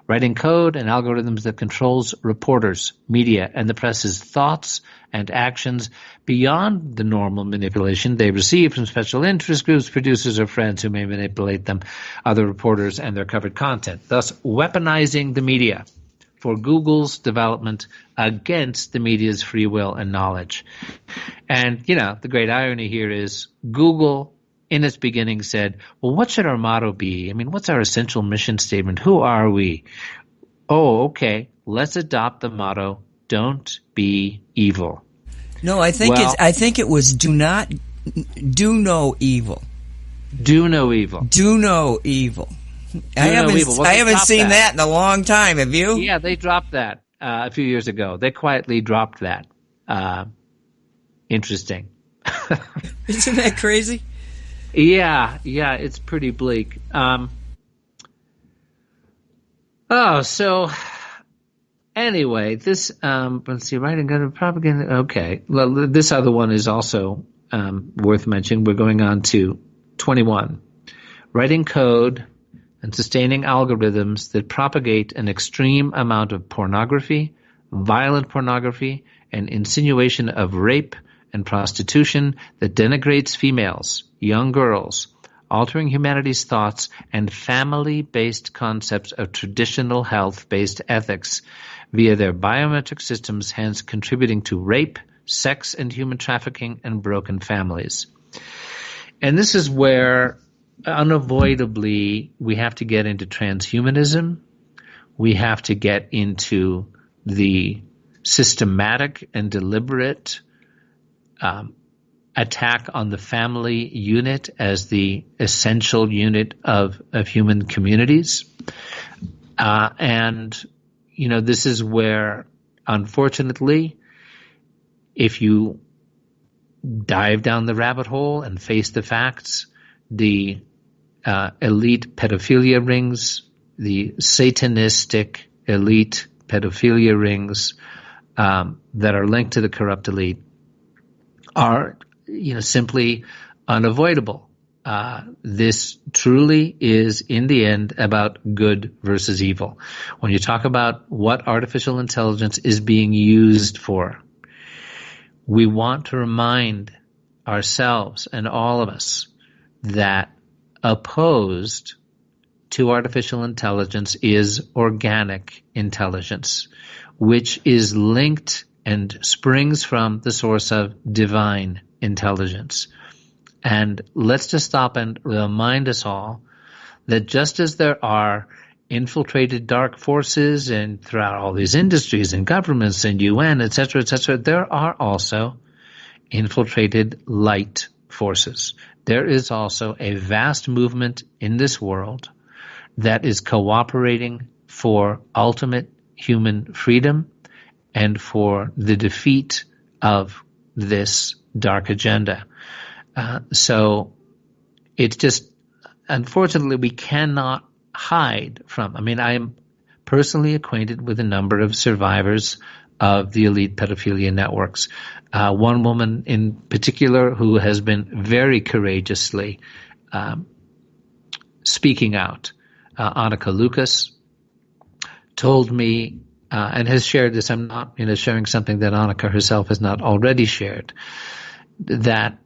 Writing code and algorithms that controls reporters, media, and the press's thoughts and actions beyond the normal manipulation they receive from special interest groups, producers, or friends who may manipulate them, other reporters, and their covered content, thus weaponizing the media for Google's development against the media's free will and knowledge. And, the great irony here is Google, in its beginning, said, well, what should our motto be? I mean, what's our essential mission statement? Who are we? Oh, okay, let's adopt the motto, don't be evil.
No, I think it was do no evil.
Do no evil.
Do no evil. I haven't seen that in a long time. Have you?
Yeah, they dropped that a few years ago. They quietly dropped that. Interesting.
Isn't that crazy?
Yeah, it's pretty bleak. So anyway, this, let's see, writing propaganda. Okay. Well, this other one is also worth mentioning. We're going on to 21. Writing code and sustaining algorithms that propagate an extreme amount of pornography, violent pornography, and insinuation of rape and prostitution that denigrates females, young girls, altering humanity's thoughts and family-based concepts of traditional health-based ethics via their biometric systems, hence contributing to rape, sex and human trafficking, and broken families. And this is where unavoidably we have to get into transhumanism. We have to get into the systematic and deliberate attack on the family unit as the essential unit of human communities. And, this is where, unfortunately, if you dive down the rabbit hole and face the facts, the elite pedophilia rings, the satanistic elite pedophilia rings that are linked to the corrupt elite are, simply unavoidable. This truly is, in the end, about good versus evil. When you talk about what artificial intelligence is being used for, we want to remind ourselves and all of us that opposed to artificial intelligence is organic intelligence, which is linked and springs from the source of divine intelligence. And let's just stop and remind us all that just as there are infiltrated dark forces and throughout all these industries and governments and UN, et cetera, there are also infiltrated light forces. There is also a vast movement in this world that is cooperating for ultimate human freedom and for the defeat of this dark agenda. So it's just, unfortunately, we cannot hide from. I am personally acquainted with a number of survivors of the elite pedophilia networks. One woman in particular who has been very courageously speaking out, Annika Lucas, told me and has shared this. I'm not sharing something that Annika herself has not already shared, that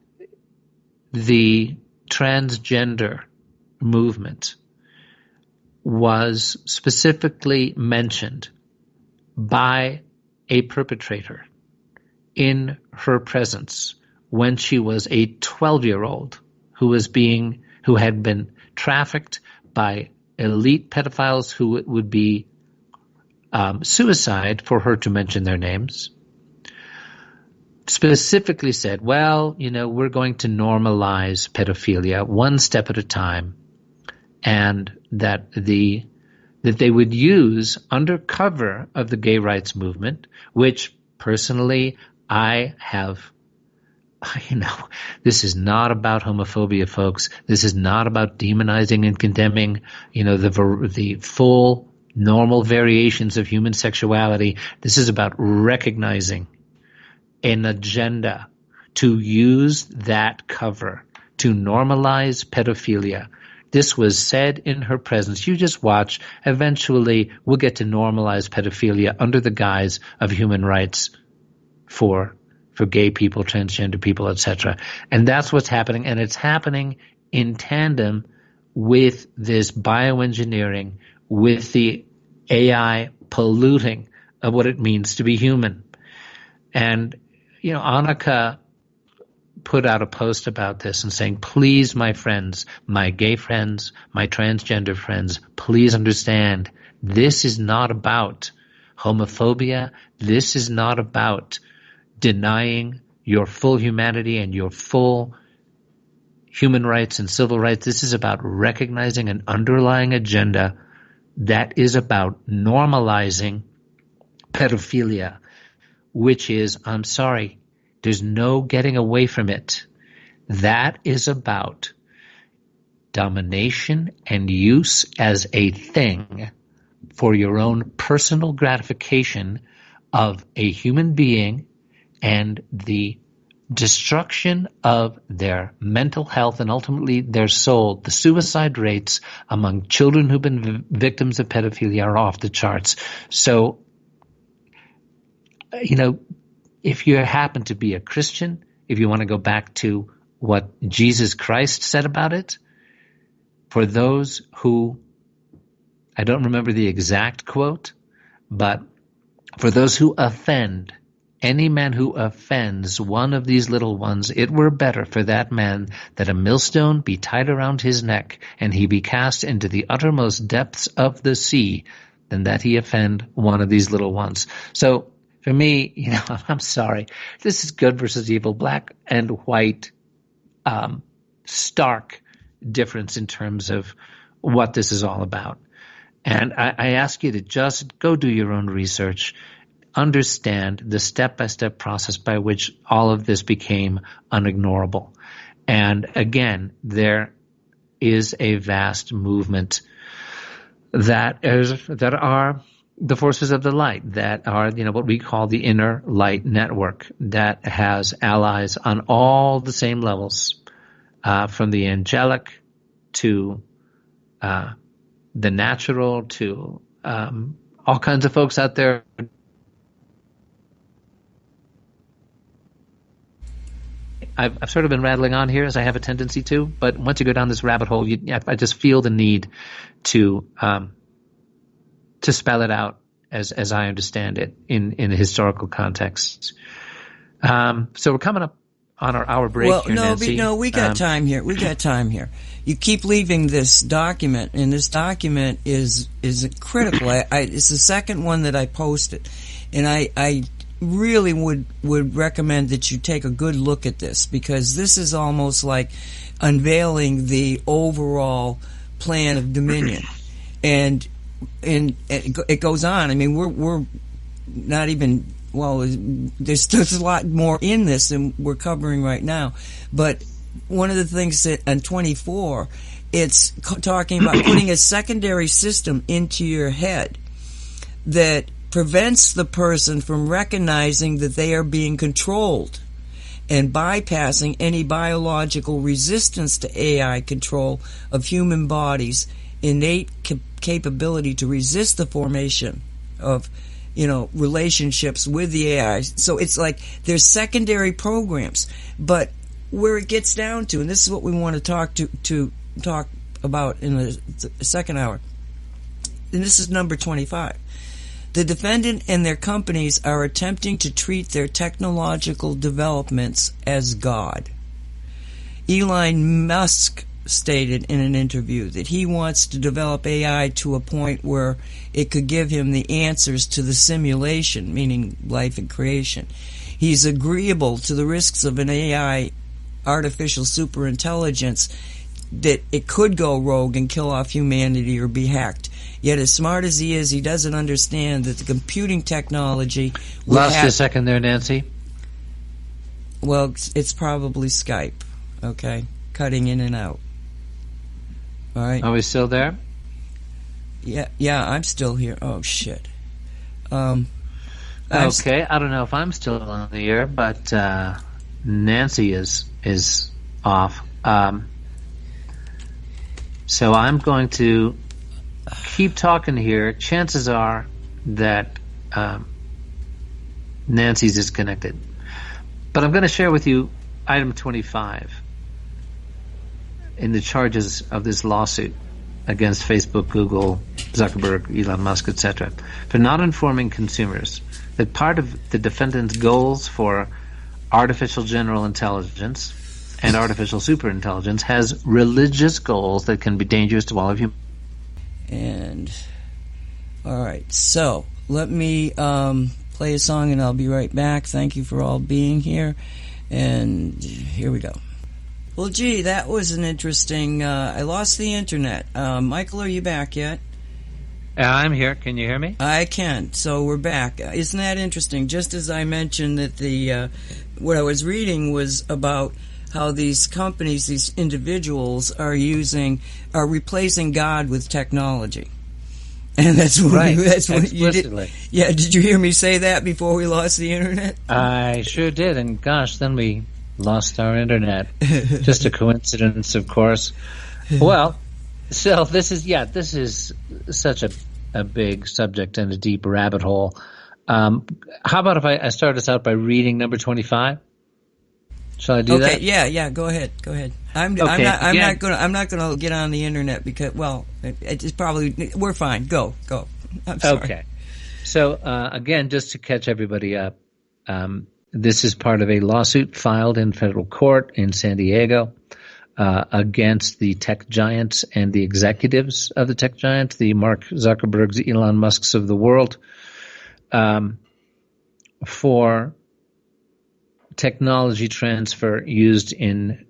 the transgender movement was specifically mentioned by a perpetrator in her presence when she was a 12-year-old who had been trafficked by elite pedophiles who it would be suicide for her to mention their names. Specifically said, we're going to normalize pedophilia one step at a time, and that they would use under cover of the gay rights movement, which personally I have, this is not about homophobia, folks. This is not about demonizing and condemning, the full normal variations of human sexuality. This is about recognizing an agenda to use that cover to normalize pedophilia. This was said in her presence. You just watch. Eventually, we'll get to normalize pedophilia under the guise of human rights for gay people, transgender people, etc. And that's what's happening. And it's happening in tandem with this bioengineering, with the AI polluting of what it means to be human. And Annika put out a post about this and saying, please, my friends, my gay friends, my transgender friends, please understand, this is not about homophobia. This is not about denying your full humanity and your full human rights and civil rights. This is about recognizing an underlying agenda that is about normalizing pedophilia, which is, I'm sorry, there's no getting away from it. That is about domination and use as a thing for your own personal gratification of a human being and the destruction of their mental health and ultimately their soul. The suicide rates among children who've been victims of pedophilia are off the charts. So, if you happen to be a Christian, if you want to go back to what Jesus Christ said about it, for those who, I don't remember the exact quote, but for those who offend, any man who offends one of these little ones, it were better for that man that a millstone be tied around his neck and he be cast into the uttermost depths of the sea than that he offend one of these little ones. So for me, I'm sorry. This is good versus evil, black and white, stark difference in terms of what this is all about. And I ask you to just go do your own research, understand the step-by-step process by which all of this became unignorable. And again, there is a vast movement that are the forces of the light, that are, what we call the inner light network, that has allies on all the same levels, from the angelic to the natural to all kinds of folks out there. I've sort of been rattling on here, as I have a tendency to, but once you go down this rabbit hole, I just feel the need to spell it out as I understand it in a historical context. So we're coming up on our hour break here, Nancy.
No, we got time here. We got time here. You keep leaving this document, and this document is critical. It's the second one that I posted, and I really would recommend that you take a good look at this, because this is almost like unveiling the overall plan of dominion, and it goes on. I mean, we're not even, well, there's a lot more in this than we're covering right now, but one of the things that on 24, it's talking about putting a secondary system into your head that prevents the person from recognizing that they are being controlled and bypassing any biological resistance to AI control of human bodies' innate capability to resist the formation of, relationships with the AI. So it's like there's secondary programs, but where it gets down to, and this is what we want to talk about in the second hour, and this is number 25. The defendant and their companies are attempting to treat their technological developments as God. Elon Musk stated in an interview that he wants to develop AI to a point where it could give him the answers to the simulation, meaning life and creation. He's agreeable to the risks of an AI, artificial superintelligence, that it could go rogue and kill off humanity or be hacked. Yet as smart as he is, he doesn't understand that the computing technology...
Lost you a second there, Nancy.
Well, it's probably Skype, okay? Cutting in and out. All right.
Are we still there?
Yeah, I'm still here. Oh, shit.
Okay, I don't know if I'm still on the air, but Nancy is off. So I'm going to keep talking here. Chances are that Nancy's disconnected. But I'm going to share with you item 25 in the charges of this lawsuit against Facebook, Google, Zuckerberg, Elon Musk, etc., for not informing consumers that part of the defendant's goals for artificial general intelligence and artificial superintelligence has religious goals that can be dangerous to all of you.
And all right, so let me play a song and I'll be right back. Thank you for all being here, and here we go. Well, gee, that was an interesting... I lost the internet. Michael, are you back yet?
I'm here. Can you hear me?
I can. So we're back. Isn't that interesting? Just as I mentioned that the what I was reading was about how these companies, these individuals, are replacing God with technology. And that's what,
right.
That's what you did. Yeah, did you hear me say that before we lost the internet?
I sure did, and gosh, then we lost our internet. Just a coincidence, of course. Well, so this is such a big subject and a deep rabbit hole. How about if I start us out by reading number 25? Shall I do that?
Okay, yeah, go ahead. I'm not gonna get on the internet because, well, it's probably, we're fine. Go. I'm sorry.
Okay. So again, just to catch everybody up, this is part of a lawsuit filed in federal court in San Diego against the tech giants and the executives of the tech giants, the Mark Zuckerbergs, Elon Musks of the world, for technology transfer used in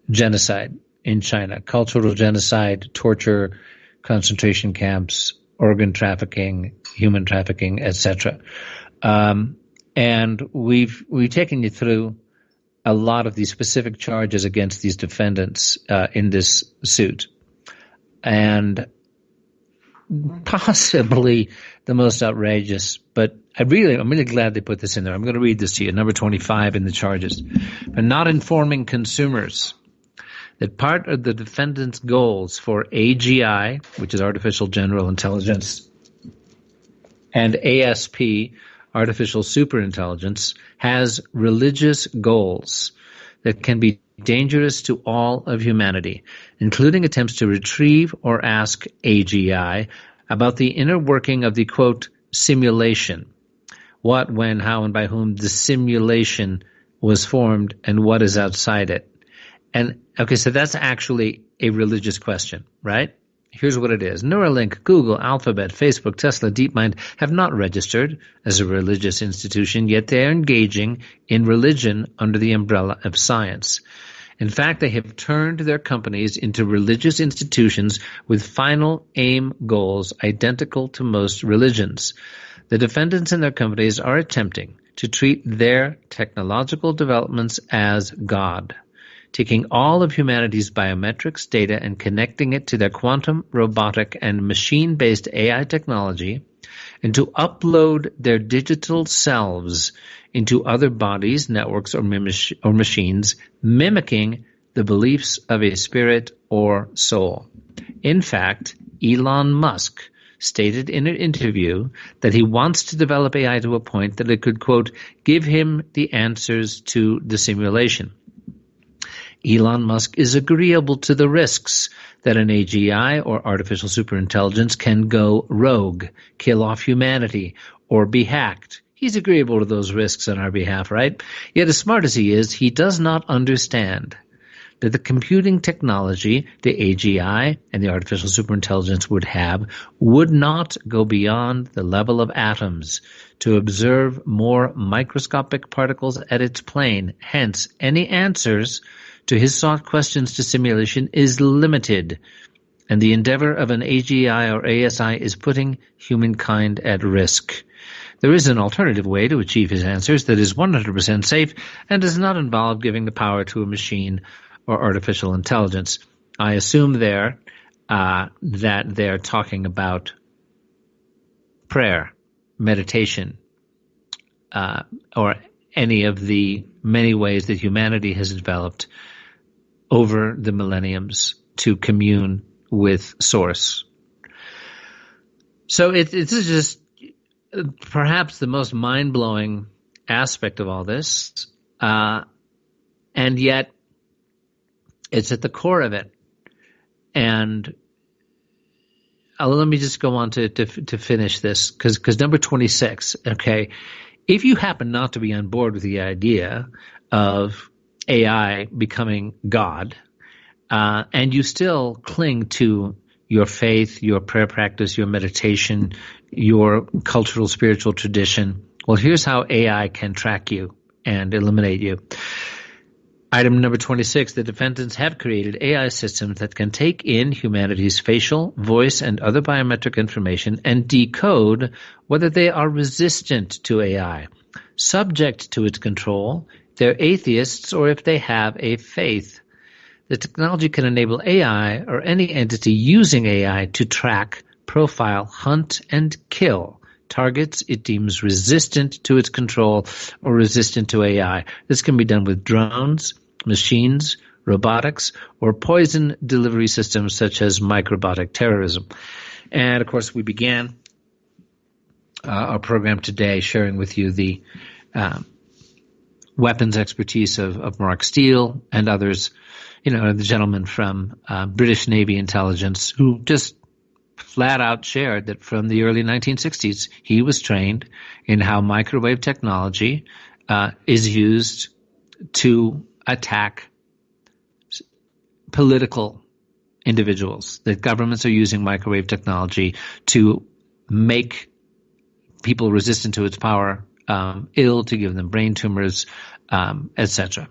genocide in China, cultural genocide, torture, concentration camps, organ trafficking, human trafficking, etc. And we've taken you through a lot of these specific charges against these defendants in this suit. and possibly the most outrageous, but I'm really glad they put this in there. I'm going to read this to you, number 25 in the charges. For not informing consumers that part of the defendant's goals for AGI, which is artificial general intelligence, and ASP, artificial superintelligence, has religious goals that can be dangerous to all of humanity, including attempts to retrieve or ask AGI about the inner working of the, quote, simulation. What, when, how, and by whom the simulation was formed and what is outside it. And, okay, so that's actually a religious question, right? Here's what it is. Neuralink, Google, Alphabet, Facebook, Tesla, DeepMind have not registered as a religious institution, yet they are engaging in religion under the umbrella of science. In fact, they have turned their companies into religious institutions with final aim goals identical to most religions. The defendants and their companies are attempting to treat their technological developments as God, taking all of humanity's biometrics data and connecting it to their quantum, robotic, and machine-based AI technology, and to upload their digital selves into other bodies, networks, or machines, mimicking the beliefs of a spirit or soul. In fact, Elon Musk stated in an interview that he wants to develop AI to a point that it could, quote, give him the answers to the simulation. Elon Musk is agreeable to the risks that an AGI or artificial superintelligence can go rogue, kill off humanity, or be hacked. He's agreeable to those risks on our behalf, right? Yet as smart as he is, he does not understand that the computing technology the AGI and the artificial superintelligence would have would not go beyond the level of atoms to observe more microscopic particles at its plane. Hence, any answers to his sought questions to simulation is limited, and the endeavor of an AGI or ASI is putting humankind at risk. There is an alternative way to achieve his answers that is 100% safe and does not involve giving the power to a machine or artificial intelligence. I assume there that they're talking about prayer, meditation, or any of the many ways that humanity has developed over the millenniums to commune with Source. So it's just perhaps the most mind-blowing aspect of all this, and yet it's at the core of it. And let me just go on to finish this, because number 26, okay, if you happen not to be on board with the idea of AI becoming God, and you still cling to your faith, your prayer practice, your meditation, your cultural spiritual tradition, well, here's how AI can track you and eliminate you. Item number 26, the defendants have created AI systems that can take in humanity's facial, voice, and other biometric information and decode whether they are resistant to AI, subject to its control, they're atheists, or if they have a faith. The technology can enable AI or any entity using AI to track, profile, hunt, and kill targets it deems resistant to its control or resistant to AI. This can be done with drones, machines, robotics, or poison delivery systems such as microbiota terrorism. And, of course, we began our program today sharing with you the weapons expertise of Mark Steele and others, the gentleman from British Navy intelligence who just flat out shared that from the early 1960s, he was trained in how microwave technology is used to attack political individuals, that governments are using microwave technology to make people resistant to its power ill, to give them brain tumors, etc.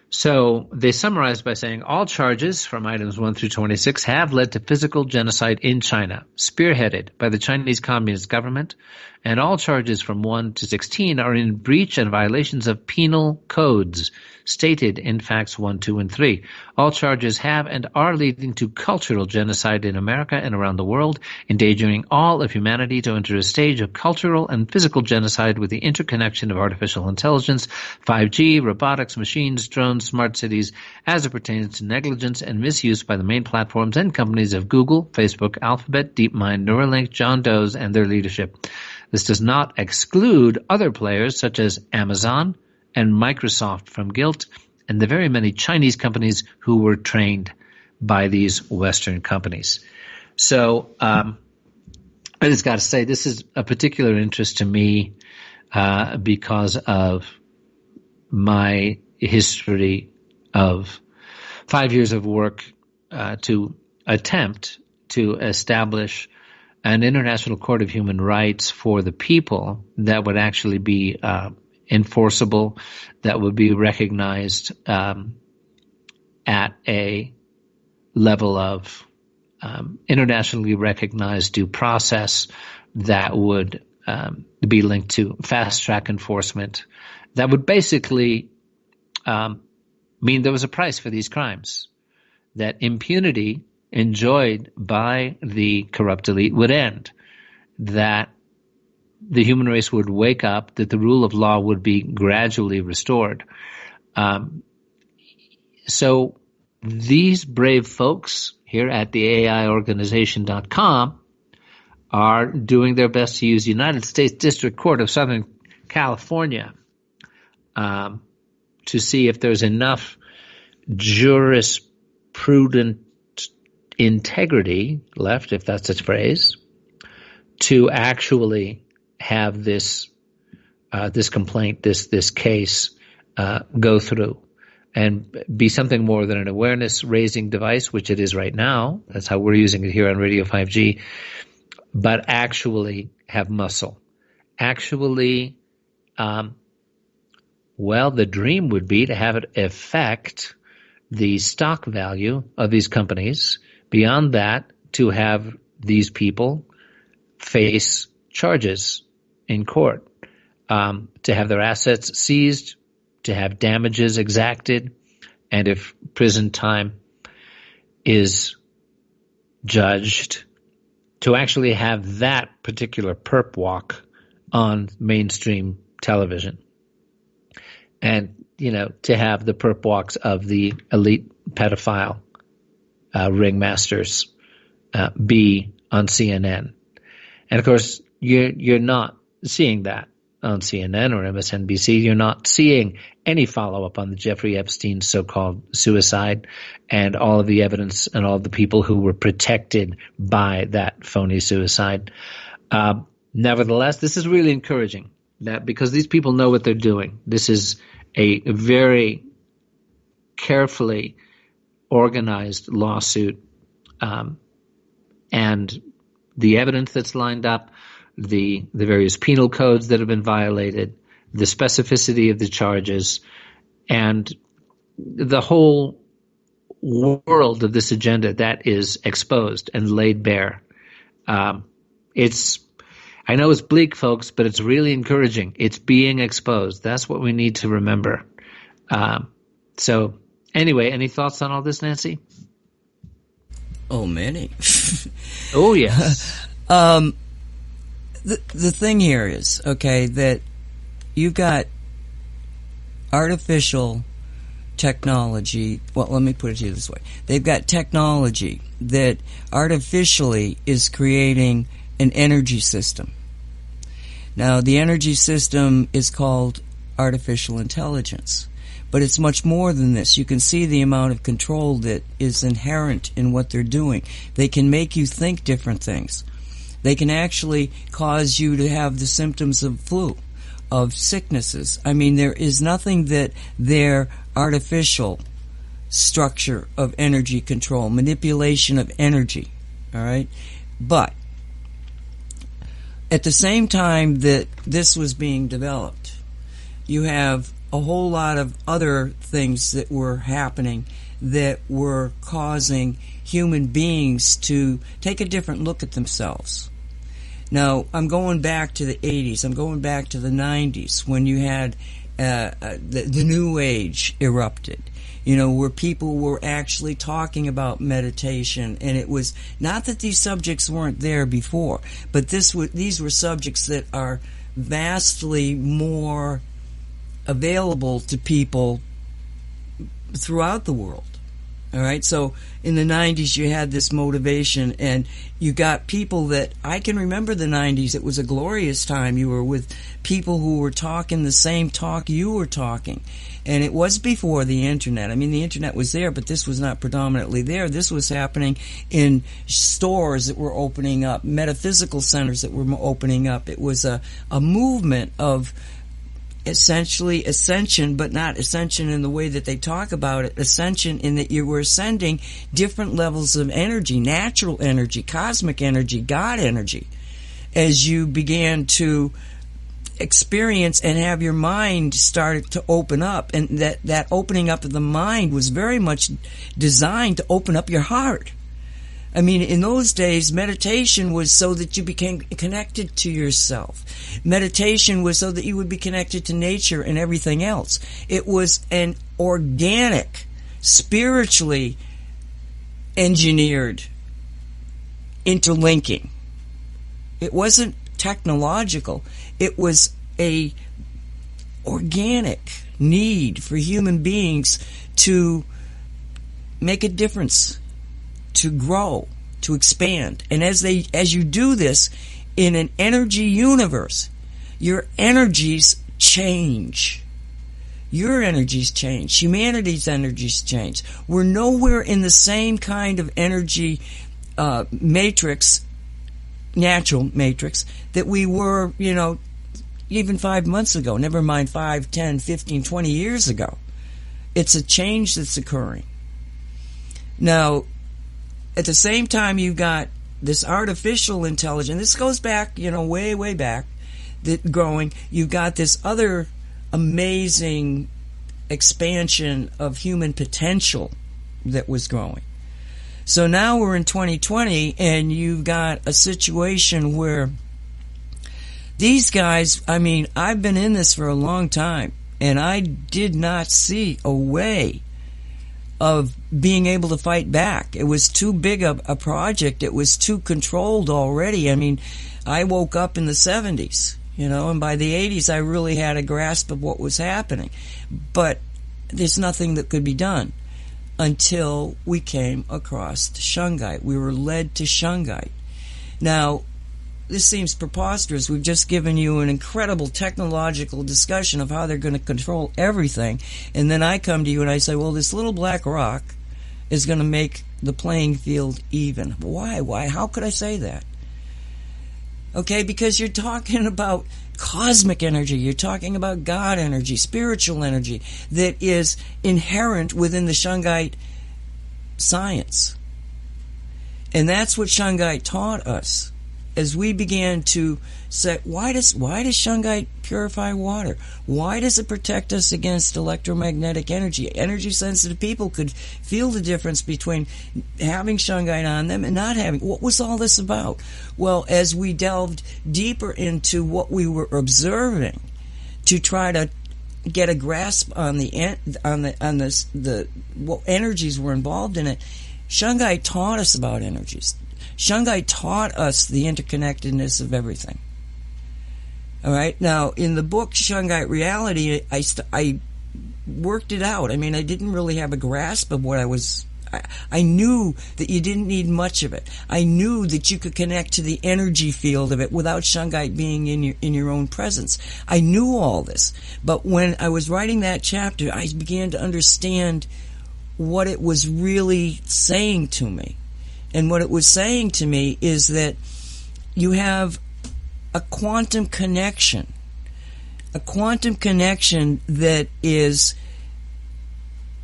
So they summarized by saying all charges from items 1 through 26 have led to physical genocide in China, spearheaded by the Chinese Communist government, and all charges from 1 to 16 are in breach and violations of penal codes, stated in Facts 1, 2, and 3. All charges have and are leading to cultural genocide in America and around the world, endangering all of humanity to enter a stage of cultural and physical genocide with the interconnection of artificial intelligence, 5G, robotics, machines, drones, smart cities, as it pertains to negligence and misuse by the main platforms and companies of Google, Facebook, Alphabet, DeepMind, Neuralink, John Doe's, and their leadership. This does not exclude other players such as Amazon and Microsoft from guilt, and the very many Chinese companies who were trained by these Western companies. So I just got to say, this is a particular interest to me because of my history of 5 years of work to attempt to establish an international court of human rights for the people that would actually be enforceable, that would be recognized at a level of internationally recognized due process that would be linked to fast-track enforcement, that would basically mean there was a price for these crimes, that impunity enjoyed by the corrupt elite would end, that the human race would wake up, that the rule of law would be gradually restored. So these brave folks here at the AIorganization.com are doing their best to use the United States District Court of Southern California to see if there's enough jurisprudent integrity left, if that's a phrase, to actually have this complaint, this case go through and be something more than an awareness-raising device, which it is right now. That's how we're using it here on Radio 5G. But actually have muscle. Actually, the dream would be to have it affect the stock value of these companies. Beyond that, to have these people face charges in court, to have their assets seized, to have damages exacted, and if prison time is judged, to actually have that particular perp walk on mainstream television. And, to have the perp walks of the elite pedophile ringmasters be on CNN. And of course, you're not seeing that on CNN or MSNBC. You're not seeing any follow-up on the Jeffrey Epstein so-called suicide and all of the evidence and all of the people who were protected by that phony suicide. Nevertheless, this is really encouraging, that because these people know what they're doing. This is a very carefully organized lawsuit, and the evidence that's lined up, the various penal codes that have been violated, the specificity of the charges, and the whole world of this agenda that is exposed and laid bare. I know it's bleak, folks, but it's really encouraging. It's being exposed. That's what we need to remember. So anyway, any thoughts on all this, Nancy?
Oh, many.
Oh, yes.
The thing here is, okay, that you've got artificial technology. Well, let me put it to you this way. They've got technology that artificially is creating an energy system. Now, the energy system is called artificial intelligence, but it's much more than this. You can see the amount of control that is inherent in what they're doing. They can make you think different things. They can actually cause you to have the symptoms of flu, of sicknesses. I mean, there is nothing that their artificial structure of energy control, manipulation of energy, all right? But at the same time that this was being developed, you have a whole lot of other things that were happening that were causing human beings to take a different look at themselves. Now, I'm going back to the 80s. I'm going back to the 90s when you had the New Age erupted. Where people were actually talking about meditation, and it was not that these subjects weren't there before, but these were subjects that are vastly more available to people throughout the world. All right, so in the 90s you had this motivation, and you got people that, I can remember the 90s, it was a glorious time. You were with people who were talking the same talk you were talking. And it was before the internet. I mean, the internet was there, but this was not predominantly there. This was happening in stores that were opening up, metaphysical centers that were opening up. It was a movement of essentially ascension, but not ascension in the way that they talk about it. Ascension in that you were ascending different levels of energy, natural energy, cosmic energy, God energy, as you began to experience and have your mind started to open up. And that opening up of the mind was very much designed to open up your heart. I mean, in those days, meditation was so that you became connected to yourself. Meditation was so that you would be connected to nature and everything else. It was an organic, spiritually engineered interlinking. It wasn't technological. It was a organic need for human beings to make a difference, to grow, to expand. And as you do this in an energy universe, your energies change. Your energies change. Humanity's energies change. We're nowhere in the same kind of energy matrix, natural matrix, that we were, even 5 months ago, never mind 5, 10, 15, 20 years ago. It's a change that's occurring. Now, at the same time, you've got this artificial intelligence. This goes back, way, way back, that growing. You've got this other amazing expansion of human potential that was growing. So now we're in 2020, and you've got a situation where these guys, I mean, I've been in this for a long time, and I did not see a way of being able to fight back. It was too big a project. It was too controlled already. I mean, I woke up in the 70s, and by the 80s I really had a grasp of what was happening. But there's nothing that could be done until we came across Shungite. We were led to Shungite. Now, this seems preposterous. We've just given you an incredible technological discussion of how they're going to control everything. And then I come to you and I say, well, this little black rock is going to make the playing field even. Why? Why? How could I say that? Okay, because you're talking about cosmic energy. You're talking about God energy, spiritual energy that is inherent within the Shungite science. And that's what Shungite taught us. As we began to say, why does Shungite purify water? Why does it protect us against electromagnetic energy? Energy-sensitive people could feel the difference between having Shungite on them and not having. What was all this about? Well, as we delved deeper into what we were observing to try to get a grasp on what energies were involved in it, Shungite taught us about energies. Shungite taught us the interconnectedness of everything. All right. Now, in the book Shungite Reality, I worked it out. I mean, I didn't really have a grasp of what I was. I knew that you didn't need much of it. I knew that you could connect to the energy field of it without Shungite being in your own presence. I knew all this, but when I was writing that chapter, I began to understand what it was really saying to me. And what it was saying to me is that you have a quantum connection that is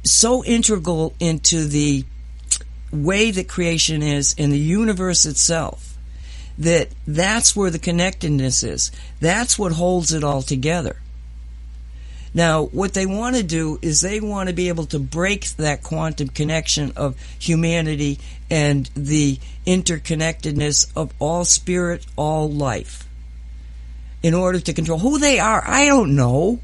so integral into the way that creation is in the universe itself, that's where the connectedness is. That's what holds it all together. Now, what they want to do is they want to be able to break that quantum connection of humanity and the interconnectedness of all spirit, all life, in order to control who they are. I don't know.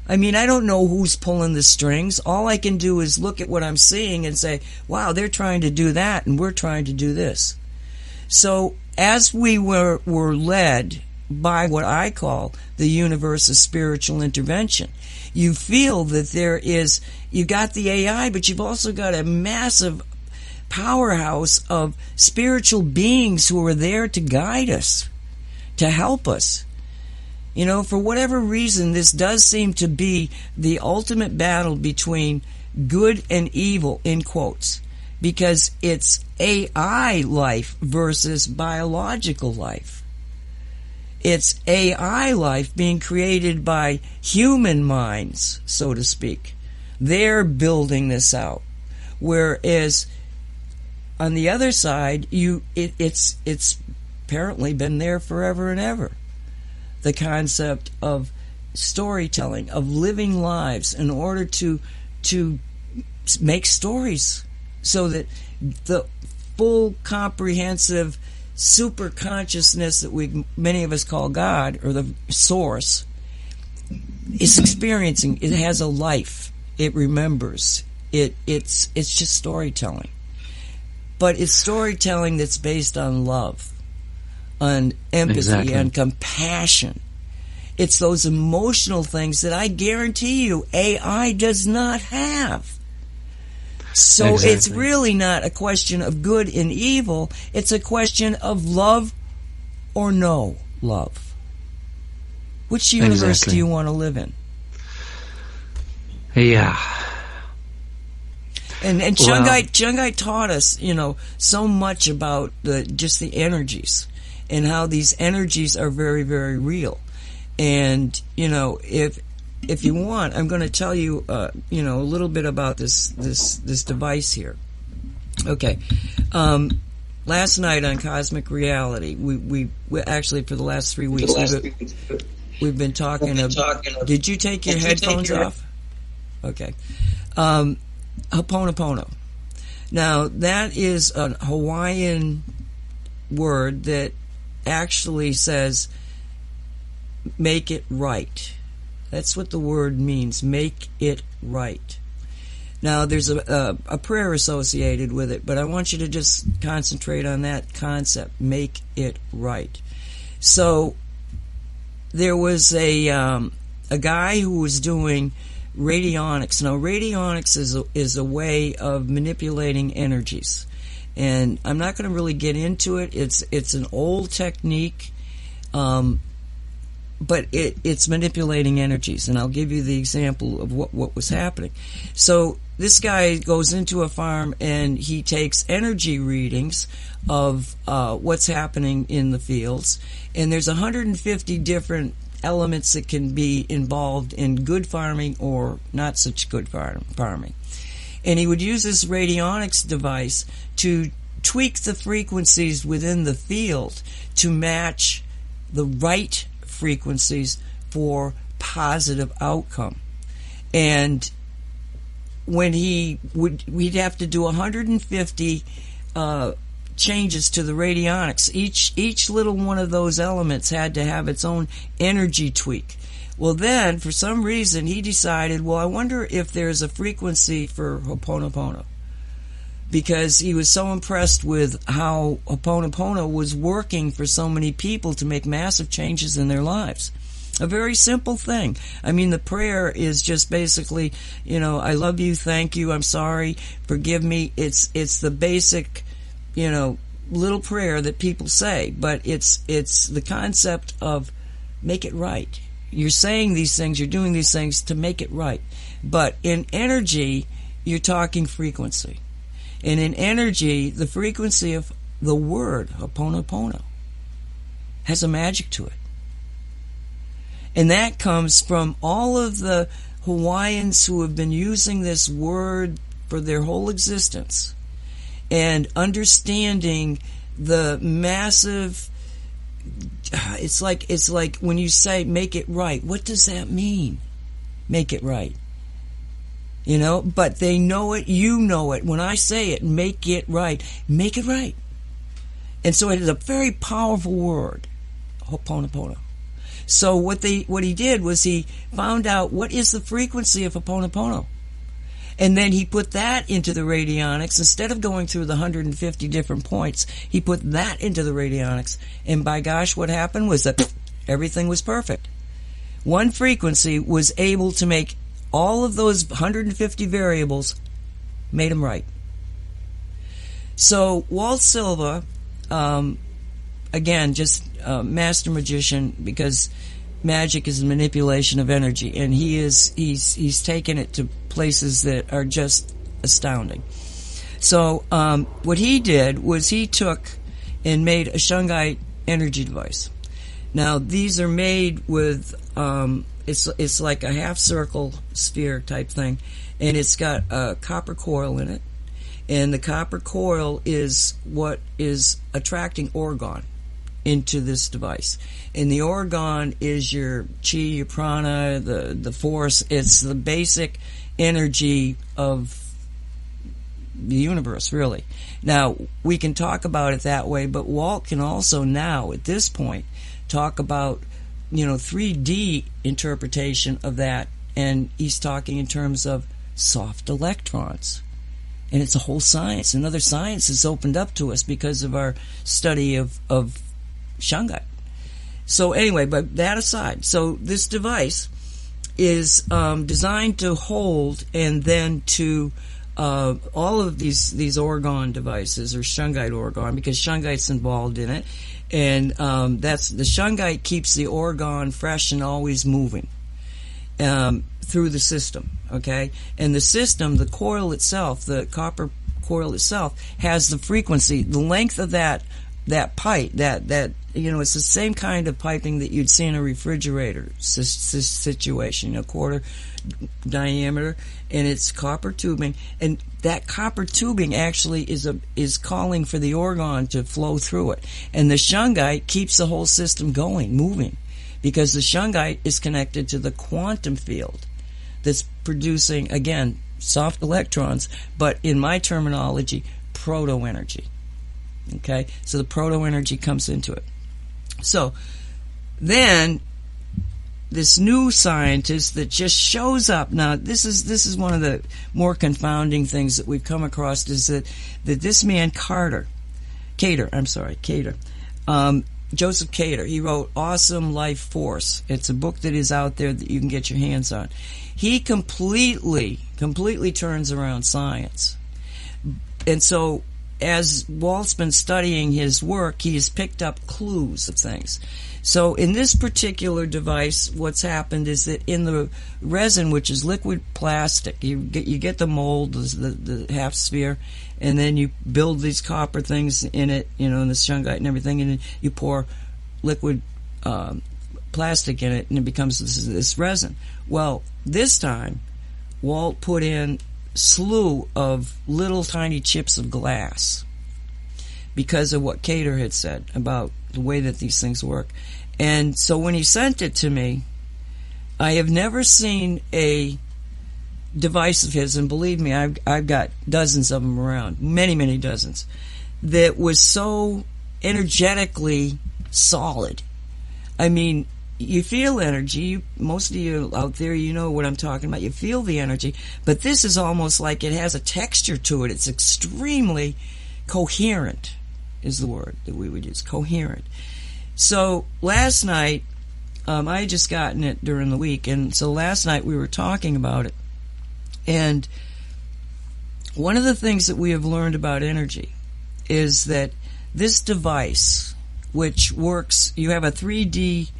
I mean, I don't know who's pulling the strings. All I can do is look at what I'm seeing and say, wow, they're trying to do that and we're trying to do this. So as we were led by what I call the universe of spiritual intervention, you feel that you got the AI, but you've also got a massive powerhouse of spiritual beings who are there to guide us, to help us. You know, for whatever reason, this does seem to be the ultimate battle between good and evil, in quotes, because it's AI life versus biological life. It's AI life being created by human minds, so to speak. They're building this out. Whereas on the other side, it's apparently been there forever and ever. The concept of storytelling, of living lives in order to make stories so that the full comprehensive super consciousness that many of us call God, or the source, is experiencing. It has a life. It remembers. It's just storytelling. But it's storytelling that's based on love, on empathy,
exactly,
and compassion. It's those emotional things that I guarantee you AI does not have. So
exactly,
it's really not a question of good and evil. It's a question of love or no love. Which universe
exactly,
do you want to live in?
Yeah.
And Chungite taught us, so much about just the energies and how these energies are very, very real. And, if you want, I'm going to tell you, a little bit about this device here. Okay. Last night on Cosmic Reality, we actually for the last 3 weeks we've been talking. Did you take your headphones off? Okay. Ho'oponopono. Now that is a Hawaiian word that actually says "make it right." That's what the word means, make it right. Now, there's a prayer associated with it, but I want you to just concentrate on that concept, make it right. So, there was a guy who was doing radionics. Now, radionics is a way of manipulating energies. And I'm not going to really get into it. It's an old technique. But it's manipulating energies, and I'll give you the example of what was happening. So this guy goes into a farm and he takes energy readings of what's happening in the fields, and there's 150 different elements that can be involved in good farming or not such good farming. And he would use this radionics device to tweak the frequencies within the field to match the right frequencies for positive outcome. And when we'd have to do 150 changes to the radionics. Each little one of those elements had to have its own energy tweak. Well, then, for some reason, he decided, well, I wonder if there's a frequency for Ho'oponopono. Because he was so impressed with how Ho'oponopono was working for so many people to make massive changes in their lives. A very simple thing. I mean, the prayer is just basically, I love you, thank you, I'm sorry, forgive me. It's the basic, little prayer that people say, but it's the concept of make it right. You're saying these things, you're doing these things to make it right. But in energy, you're talking frequency. And in energy, the frequency of the word, Ho'oponopono, has a magic to it. And that comes from all of the Hawaiians who have been using this word for their whole existence and understanding the massive, it's like when you say make it right, what does that mean? Make it right. But they know it, you know it. When I say it, make it right. Make it right. And so it is a very powerful word, Ho'oponopono. So what he did was he found out what is the frequency of Ho'oponopono. And then he put that into the radionics. Instead of going through the 150 different points, he put that into the radionics. And by gosh, what happened was that everything was perfect. One frequency was able to make all of those 150 variables, made them right. So Walt Silva, again, just master magician, because magic is a manipulation of energy, and he's taken it to places that are just astounding. So what he did was he took and made a Shungite energy device. Now these are made with it's like a half circle sphere type thing, and it's got a copper coil in it, and the copper coil is what is attracting orgone into this device. And the orgone is your chi, your prana, the force. It's the basic energy of the universe, really. Now, we can talk about it that way, but Walt can also now, at this point, talk about, 3D interpretation of that, and he's talking in terms of soft electrons. And it's a whole science. Another science is opened up to us because of our study of Shungite. So anyway, but that aside, so this device is designed to hold and then to all of these orgone devices, or Shungite orgone, because Shungite's involved in it, and that's the Shungite keeps the orgone fresh and always moving through the system. Okay, and the system, the coil itself, the copper coil itself, has the frequency, the length of that pipe, that it's the same kind of piping that you'd see in a refrigerator situation, quarter diameter, and it's copper tubing, and that copper tubing actually is calling for the orgone to flow through it, and the Shungite keeps the whole system going, moving, because the Shungite is connected to the quantum field that's producing, again, soft electrons, but in my terminology, proto-energy. Okay, so the proto-energy comes into it. So then this new scientist that just shows up. Now this is one of the more confounding things that we've come across, is that this man Cater, Joseph Cater, he wrote Awesome Life Force. It's a book that is out there that you can get your hands on. He completely turns around science. And so as Walt's been studying his work, he has picked up clues of things. So in this particular device, what's happened is that in the resin, which is liquid plastic, you get the mold, the half sphere, and then you build these copper things in it, in the Shungite and everything, and then you pour liquid plastic in it, and it becomes this resin. Well, this time, Walt put in slew of little tiny chips of glass because of what Cater had said about the way that these things work. And so when he sent it to me, I have never seen a device of his, and believe me, I've got dozens of them around, many dozens, that was so energetically solid. I mean, you feel energy. Most of you out there, you know what I'm talking about. You feel the energy, but this is almost like it has a texture to it. It's extremely coherent, is the word that we would use, coherent. So last night, I had just gotten it during the week, and so last night we were talking about it. And one of the things that we have learned about energy is that this device, which works, you have a 3D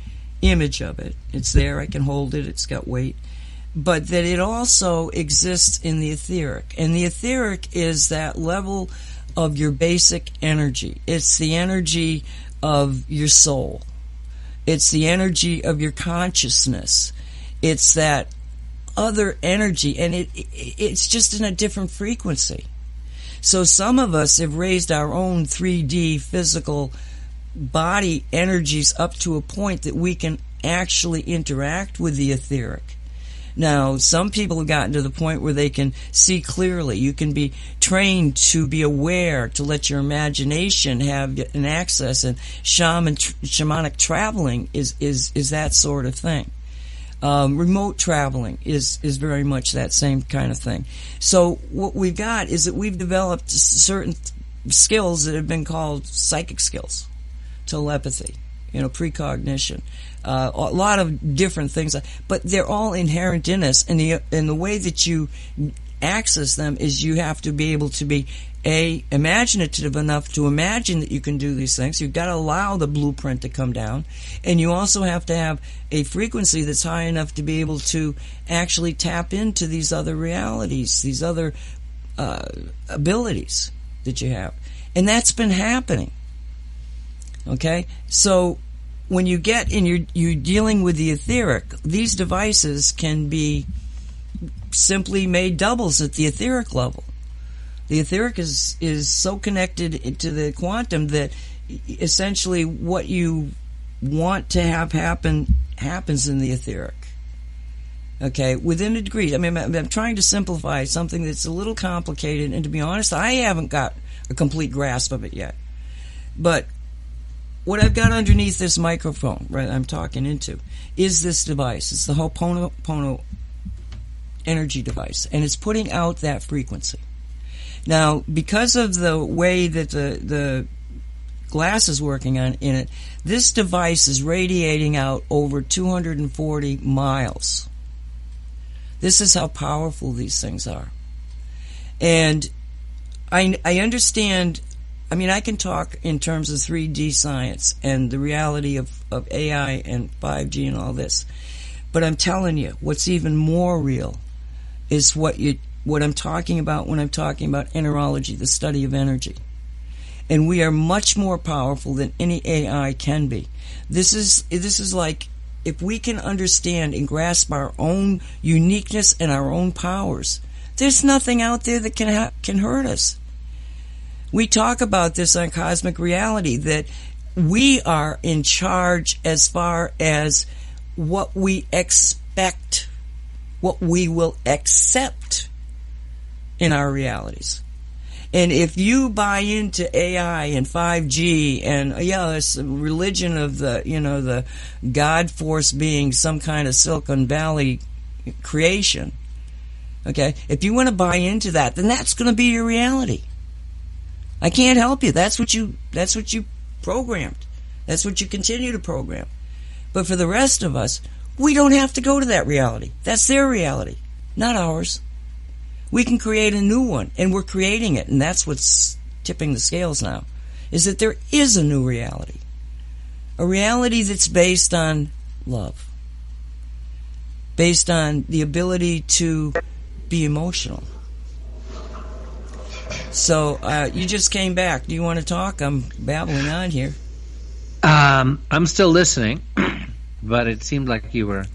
image of it. It's there, I can hold it, it's got weight. But that it also exists in the etheric. And the etheric is that level of your basic energy. It's the energy of your soul. It's the energy of your consciousness. It's that other energy, and it's just in a different frequency. So some of us have raised our own 3D physical body energies up to a point that we can actually interact with the etheric. Now, some people have gotten to the point where they can see clearly. You can be trained to be aware, to let your imagination have an access, and shamanic traveling is that sort of thing. Remote traveling is very much that same kind of thing. So what we've got is that we've developed certain skills that have been called psychic skills, telepathy, precognition, a lot of different things, but they're all inherent in us, and the way that you access them is you have to be able to be imaginative enough to imagine that you can do these things. You've got to allow the blueprint to come down, and you also have to have a frequency that's high enough to be able to actually tap into these other realities, these other abilities that you have. And that's been happening. Okay? So when you get and you're dealing with the etheric, these devices can be simply made doubles at the etheric level. The etheric is so connected to the quantum that essentially what you want to have happen happens in the etheric. Okay, within a degree. I mean, I'm trying to simplify something that's a little complicated, and to be honest, I haven't got a complete grasp of it yet. But what I've got underneath this microphone, right, I'm talking into, is this device. It's the Ho'oponopono energy device, and it's putting out that frequency. Now, because of the way that the glass is working in it, this device is radiating out over 240 miles. This is how powerful these things are. And I understand, I mean, I can talk in terms of 3D science and the reality of AI and 5G and all this. But I'm telling you, what's even more real is what I'm talking about when I'm talking about enerology, the study of energy. And we are much more powerful than any AI can be. This is like, if we can understand and grasp our own uniqueness and our own powers, there's nothing out there that can hurt us. We talk about this on Cosmic Reality, that we are in charge as far as what we expect, what we will accept in our realities. And if you buy into AI and 5G and this religion of the God force being some kind of Silicon Valley creation, okay, if you want to buy into that, then that's going to be your reality. I can't help you. That's what you programmed. That's what you continue to program. But for the rest of us, we don't have to go to that reality. That's their reality, not ours. We can create a new one, and we're creating it, and that's what's tipping the scales now, is that there is a new reality. A reality that's based on love, based on the ability to be emotional. So, you just came back. Do you want to talk? I'm babbling on here.
I'm still listening, but it seemed like you were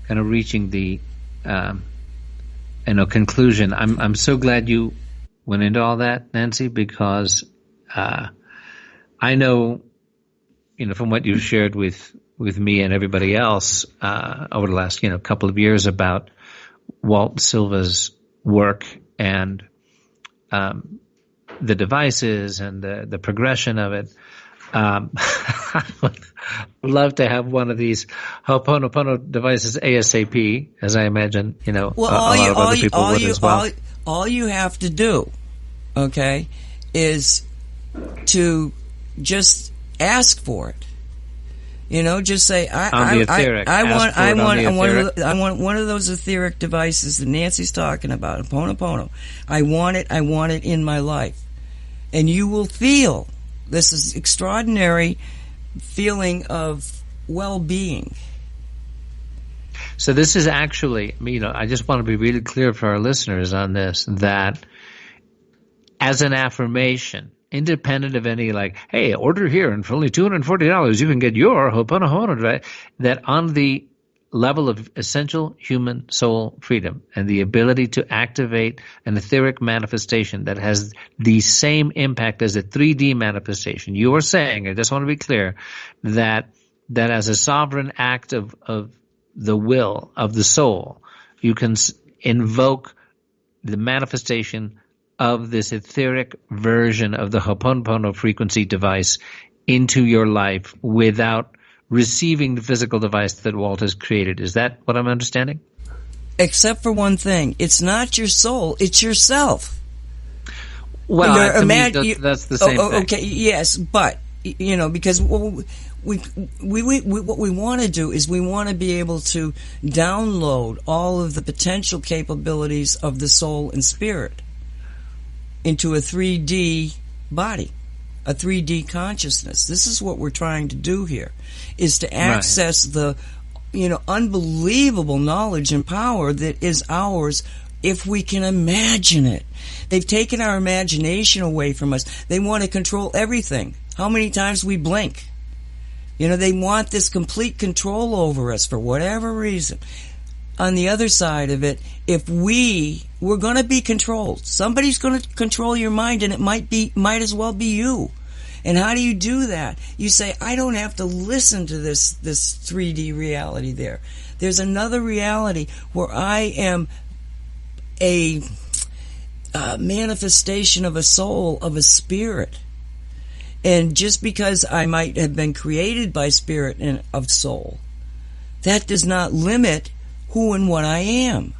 kind of reaching the conclusion. I'm so glad you went into all that, Nancy, because I know, from what you've shared with me and everybody else over the last couple of years about Walt Silva's work and the devices and the progression of it. I would love to have one of these Ho'oponopono devices ASAP, as I imagine, a lot of other people would as well.
All you have to do, okay, is to just ask for it. Just say, I want one of those etheric devices that Nancy's talking about, Ho'oponopono. I want it in my life. And you will feel this is extraordinary feeling of well-being.
So this is actually, I just want to be really clear for our listeners on this, that as an affirmation, independent of any hey, order here and for only $240 you can get your Ho'oponopono, right? That on the level of essential human soul freedom and the ability to activate an etheric manifestation that has the same impact as a 3D manifestation. You are saying, I just want to be clear, that as a sovereign act of the will of the soul, you can invoke the manifestation of this etheric version of the Ho'oponopono frequency device into your life without receiving the physical device that Walt has created. Is that what I'm understanding?
Except for one thing. It's not your soul, it's yourself.
Well, to me, that's the same thing.
Okay, yes, but, because what we want to do is we want to be able to download all of the potential capabilities of the soul and spirit into a 3D body, a 3D consciousness. This is what we're trying to do here, is to access the, unbelievable knowledge and power that is ours if we can imagine it. They've taken our imagination away from us. They want to control everything. How many times we blink? They want this complete control over us for whatever reason. On the other side of it, if we're going to be controlled. Somebody's going to control your mind, and it might as well be you. And how do you do that? You say, I don't have to listen to this 3D reality there. There's another reality where I am a manifestation of a soul, of a spirit. And just because I might have been created by spirit and of soul, that does not limit who and what I am.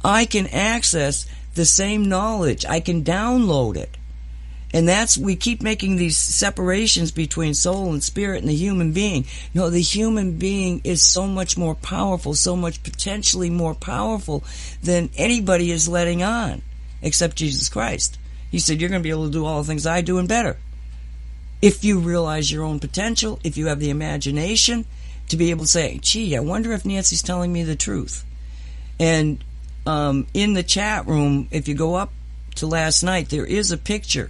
I can access the same knowledge. I can download it. And we keep making these separations between soul and spirit and the human being. No, the human being is so much more powerful, so much potentially more powerful than anybody is letting on, except Jesus Christ. He said, you're going to be able to do all the things I do and better. If you realize your own potential, if you have the imagination to be able to say, gee, I wonder if Nancy's telling me the truth. And in the chat room, if you go up to last night, there is a picture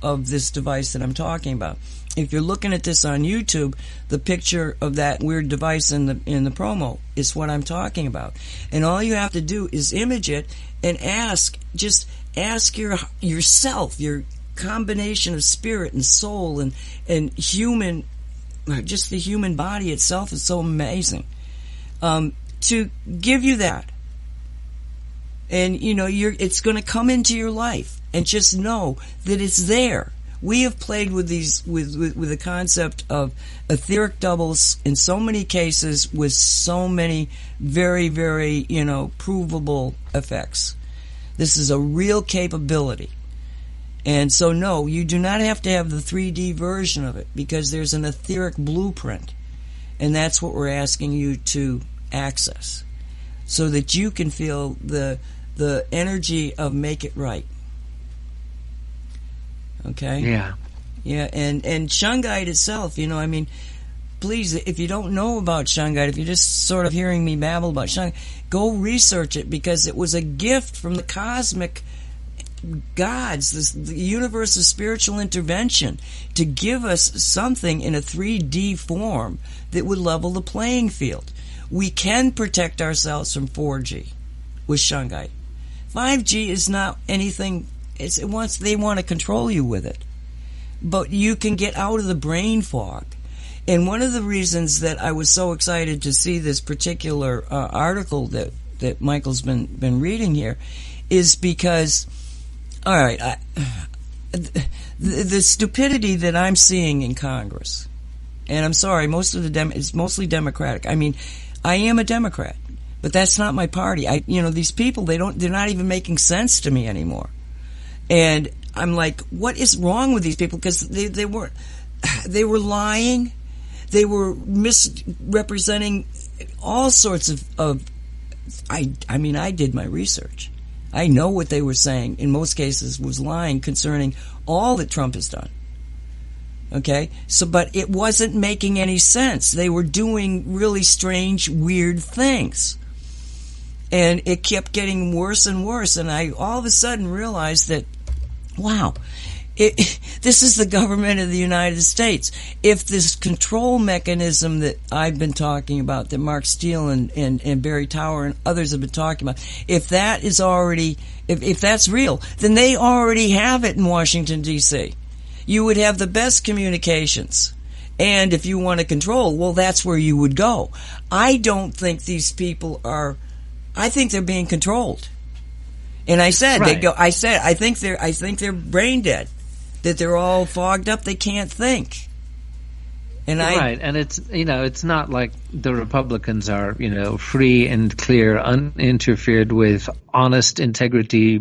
of this device that I'm talking about. If you're looking at this on YouTube, the picture of that weird device in the promo is what I'm talking about. And all you have to do is image it and ask yourself, your combination of spirit and soul and human, just the human body itself is so amazing, to give you that. And it's going to come into your life, and just know that it's there. We have played with the concept of etheric doubles in so many cases with so many very, very, provable effects. This is a real capability. And so no, you do not have to have the 3D version of it, because there's an etheric blueprint. And that's what we're asking you to access, so that you can feel the energy of make it right. Okay?
Yeah.
Yeah, and Shungite itself, please, if you don't know about Shungite, if you're just sort of hearing me babble about Shungite, go research it, because it was a gift from the cosmic gods, the universe of spiritual intervention, to give us something in a 3D form that would level the playing field. We can protect ourselves from 4G with Shungite. 5G is not anything. They want to control you with it, but you can get out of the brain fog. And one of the reasons that I was so excited to see this particular article that Michael's been reading here is because, all right, the stupidity that I'm seeing in Congress, and I'm sorry, it's mostly Democratic. I mean, I am a Democrat, but that's not my party. These people, they're not even making sense to me anymore. And I'm like, what is wrong with these people? Because they were lying. They were misrepresenting all sorts of I did my research. I know what they were saying, in most cases, was lying concerning all that Trump has done. Okay? But it wasn't making any sense. They were doing really strange, weird things. And it kept getting worse and worse. And I all of a sudden realized that, wow, this is the government of the United States. If this control mechanism that I've been talking about, that Mark Steele and Barry Tower and others have been talking about, if that is already, if that's real, then they already have it in Washington, D.C. You would have the best communications. And if you want to control, well, that's where you would go. I don't think these people are I think they're being controlled. And I said,
Right.
I think they're brain dead. That they're all fogged up, they can't think.
Right, and it's not like the Republicans are, free and clear, uninterfered with, honest integrity,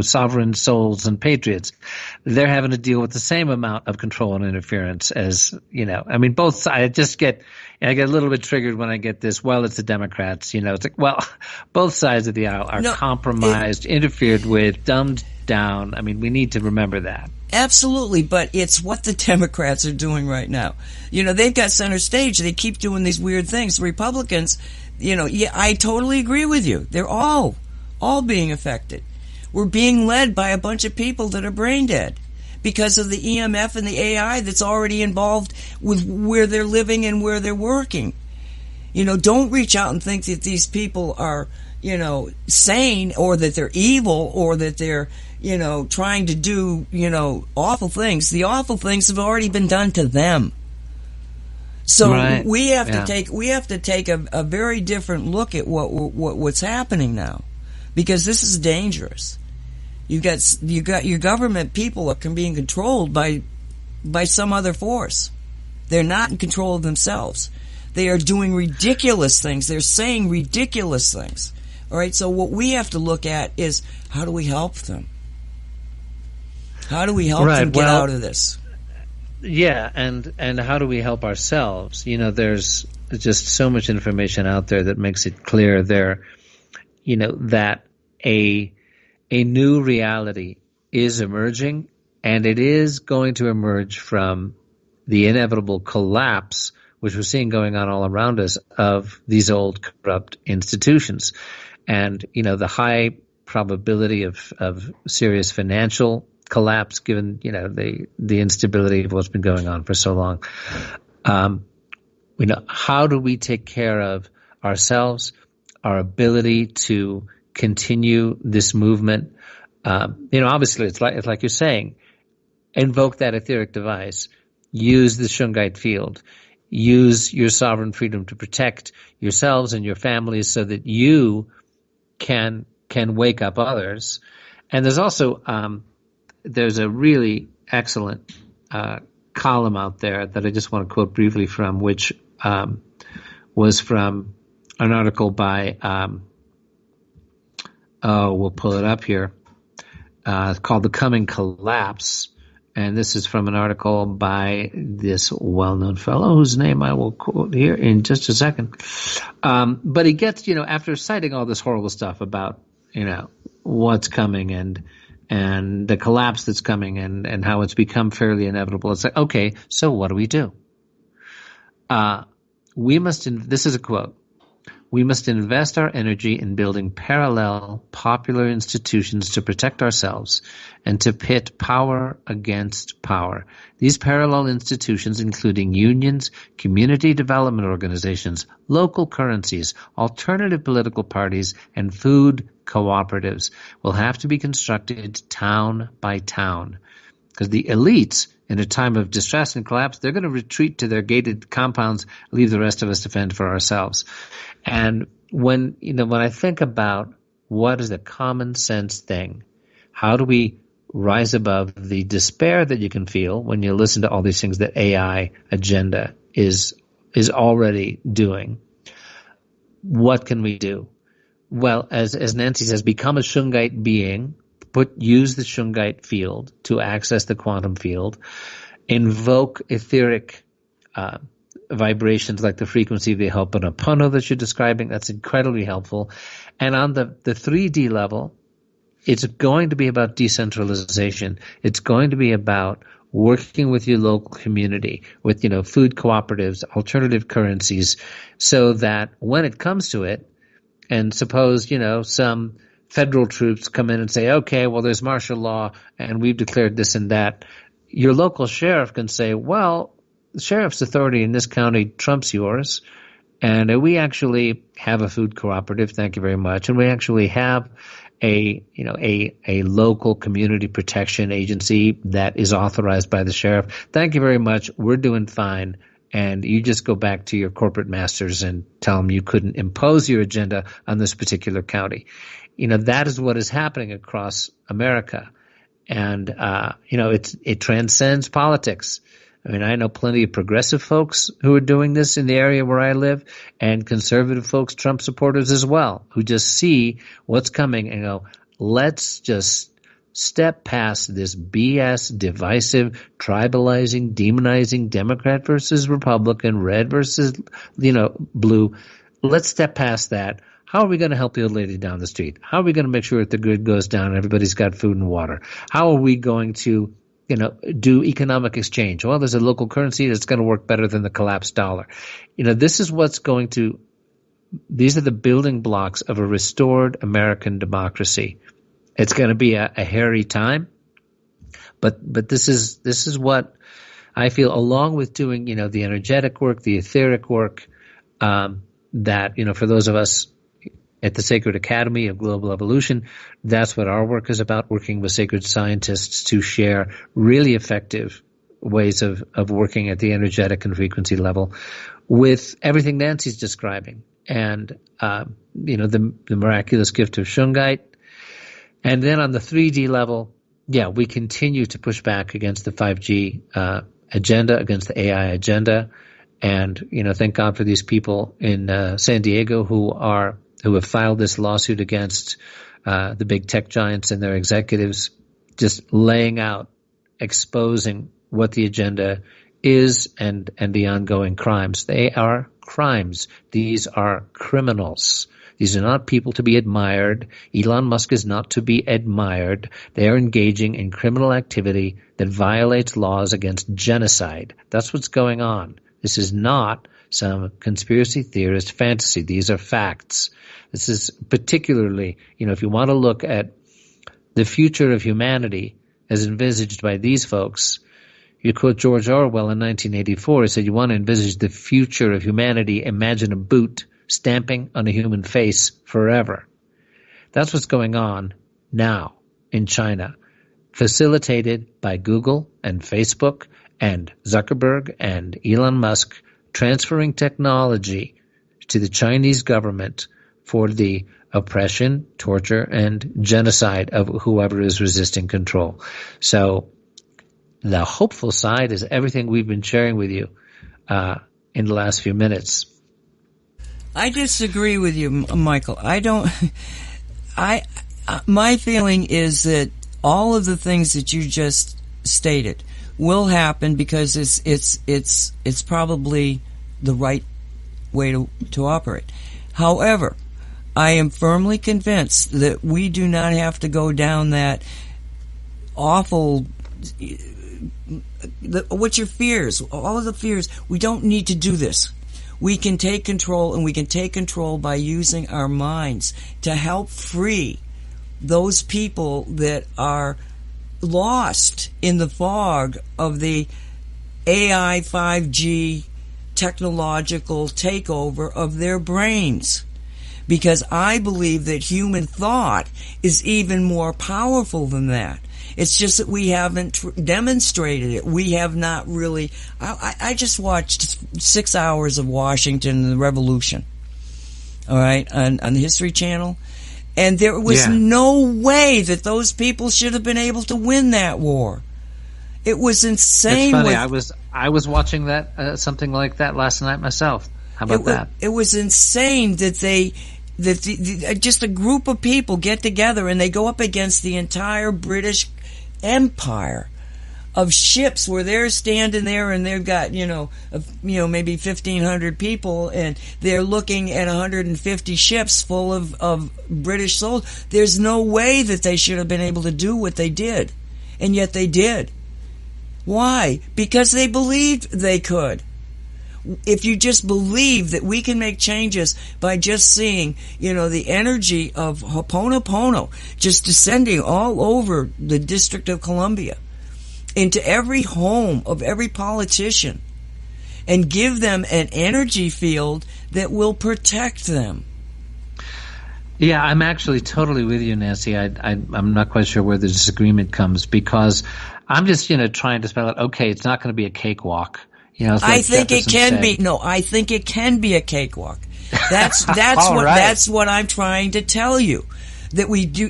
sovereign souls and patriots. They're having to deal with the same amount of control and interference as, both sides. I get a little bit triggered when I get this. Well, it's the Democrats, it's like, well, both sides of the aisle are compromised, interfered with, dumbed down. We need to remember that.
Absolutely, but it's what the Democrats are doing right now. They've got center stage. They keep doing these weird things. The Republicans, I totally agree with you. They're all being affected. We're being led by a bunch of people that are brain dead because of the EMF and the AI that's already involved with where they're living and where they're working. Don't reach out and think that these people are, sane, or that they're evil, or that they're, trying to do, awful things. The awful things have already been done to them. So
right.
we have to take a very different look at what's happening now, because this is dangerous. You got your government people are being controlled by some other force. They're not in control of themselves. They are doing ridiculous things. They're saying ridiculous things. All right. So what we have to look at is, how do we help them? How do we help them get out of this?
Yeah, and how do we help ourselves? There's just so much information out there that makes it clear that a new reality is emerging, and it is going to emerge from the inevitable collapse, which we're seeing going on all around us, of these old corrupt institutions. And, the high probability of serious financial collapse, given the instability of what's been going on for so long. How do we take care of ourselves, our ability to continue this movement? Obviously, it's like you're saying, invoke that etheric device, use the Shungite field, use your sovereign freedom to protect yourselves and your families, so that you can wake up others. And there's also there's a really excellent column out there that I just want to quote briefly from, which was from an article by, we'll pull it up here, called The Coming Collapse. And this is from an article by this well-known fellow whose name I will quote here in just a second. But he gets, after citing all this horrible stuff about, what's coming and the collapse that's coming and how it's become fairly inevitable. It's like, okay, so what do we do? This is a quote, we must invest our energy in building parallel popular institutions to protect ourselves and to pit power against power. These parallel institutions, including unions, community development organizations, local currencies, alternative political parties, and food cooperatives, will have to be constructed town by town. Because the elites, in a time of distress and collapse, they're going to retreat to their gated compounds, leave the rest of us to fend for ourselves. And when I think about what is a common sense thing, how do we rise above the despair that you can feel when you listen to all these things that AI agenda is already doing? What can we do? Well, as Nancy says, become a Shungite being, use the Shungite field to access the quantum field, invoke etheric vibrations like the frequency of the Ho'oponopono that you're describing. That's incredibly helpful. And on the 3D level, it's going to be about decentralization. It's going to be about working with your local community, with, food cooperatives, alternative currencies, so that when it comes to it, and suppose, some federal troops come in and say, okay, well, there's martial law and we've declared this and that, your local sheriff can say, well, the sheriff's authority in this county trumps yours, and we actually have a food cooperative, thank you very much, and we actually have a local community protection agency that is authorized by the sheriff. Thank you very much. We're doing fine. and you just go back to your corporate masters and tell them you couldn't impose your agenda on this particular county. That is what is happening across America. And, it transcends politics. I mean, I know plenty of progressive folks who are doing this in the area where I live, and conservative folks, Trump supporters as well, who just see what's coming and go, let's just step past this BS, divisive, tribalizing, demonizing Democrat versus Republican, red versus, blue. Let's step past that. How are we going to help the old lady down the street? How are we going to make sure that the grid goes down and everybody's got food and water? How are we going to, do economic exchange? Well, there's a local currency that's going to work better than the collapsed dollar. These are the building blocks of a restored American democracy. It's going to be a hairy time, but this is what I feel, along with doing, the energetic work, the etheric work, that, for those of us at the Sacred Academy of Global Evolution, that's what our work is about, working with sacred scientists to share really effective ways of working at the energetic and frequency level with everything Nancy's describing. And, the miraculous gift of Shungite. And then on the 3D level, we continue to push back against the 5G agenda, against the AI agenda. And, thank God for these people in San Diego who have filed this lawsuit against the big tech giants and their executives, just laying out, exposing what the agenda is and the ongoing crimes. They are crimes. These are criminals. These are not people to be admired. Elon Musk is not to be admired. They are engaging in criminal activity that violates laws against genocide. That's what's going on. This is not some conspiracy theorist fantasy. These are facts. This is particularly, if you want to look at the future of humanity as envisaged by these folks, you quote George Orwell in 1984. He said, you want to envisage the future of humanity, imagine a boot stamping on a human face forever. That's what's going on now in China, facilitated by Google and Facebook and Zuckerberg and Elon Musk, transferring technology to the Chinese government for the oppression, torture, and genocide of whoever is resisting control. So the hopeful side is everything we've been sharing with you in the last few minutes.
I disagree with you, Michael. My feeling is that all of the things that you just stated will happen because it's probably the right way to operate. However, I am firmly convinced that we do not have to go down that awful, what's your fears? All of the fears. We don't need to do this. We can take control, and we can take control by using our minds to help free those people that are lost in the fog of the AI 5G technological takeover of their brains. Because I believe that human thought is even more powerful than that. It's just that we haven't demonstrated it. We have not really. I just watched 6 hours of Washington and the Revolution, all right, on the History Channel, and there was no way that those people should have been able to win that war. It was insane.
It's funny. I was watching that something like that last night myself. How about that?
It was insane that just a group of people get together and they go up against the entire British Empire of ships where they're standing there and they've got, maybe 1,500 people and they're looking at 150 ships full of British soldiers. There's no way that they should have been able to do what they did. And yet they did. Why? Because they believed they could. If you just believe that we can make changes by just seeing, the energy of Ho'oponopono just descending all over the District of Columbia into every home of every politician and give them an energy field that will protect them.
Yeah, I'm actually totally with you, Nancy. I'm not quite sure where the disagreement comes because I'm just, trying to spell it. Okay, it's not going to be a cakewalk.
I think it can be. No, I think it can be a cakewalk. That's what I'm trying to tell you. That we do,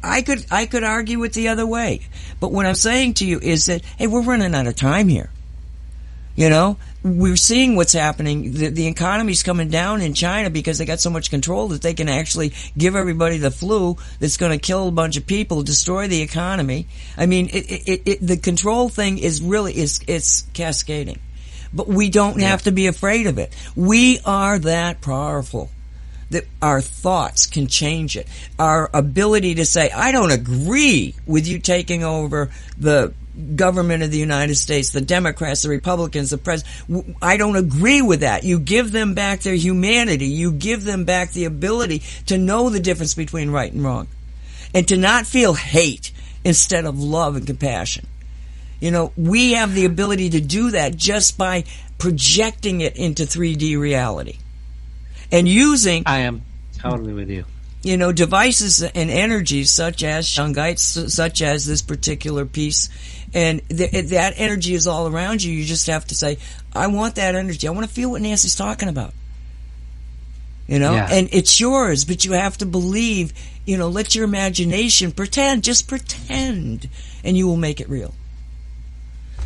I could argue it the other way. But what I'm saying to you is that, hey, we're running out of time here. We're seeing what's happening. The economy's coming down in China because they got so much control that they can actually give everybody the flu that's going to kill a bunch of people, destroy the economy. I mean, the control thing is really, it's cascading. But we don't have to be afraid of it. We are that powerful that our thoughts can change it. Our ability to say, I don't agree with you taking over the government of the United States, the Democrats, the Republicans, the president. I don't agree with that. You give them back their humanity. You give them back the ability to know the difference between right and wrong and to not feel hate instead of love and compassion. We have the ability to do that just by projecting it into 3D reality and using...
I am totally with you.
Devices and energies such as shungites, such as this particular piece, and that energy is all around you. You just have to say, I want that energy. I want to feel what Nancy's talking about. And it's yours, but you have to believe, let your imagination just pretend, and you will make it real.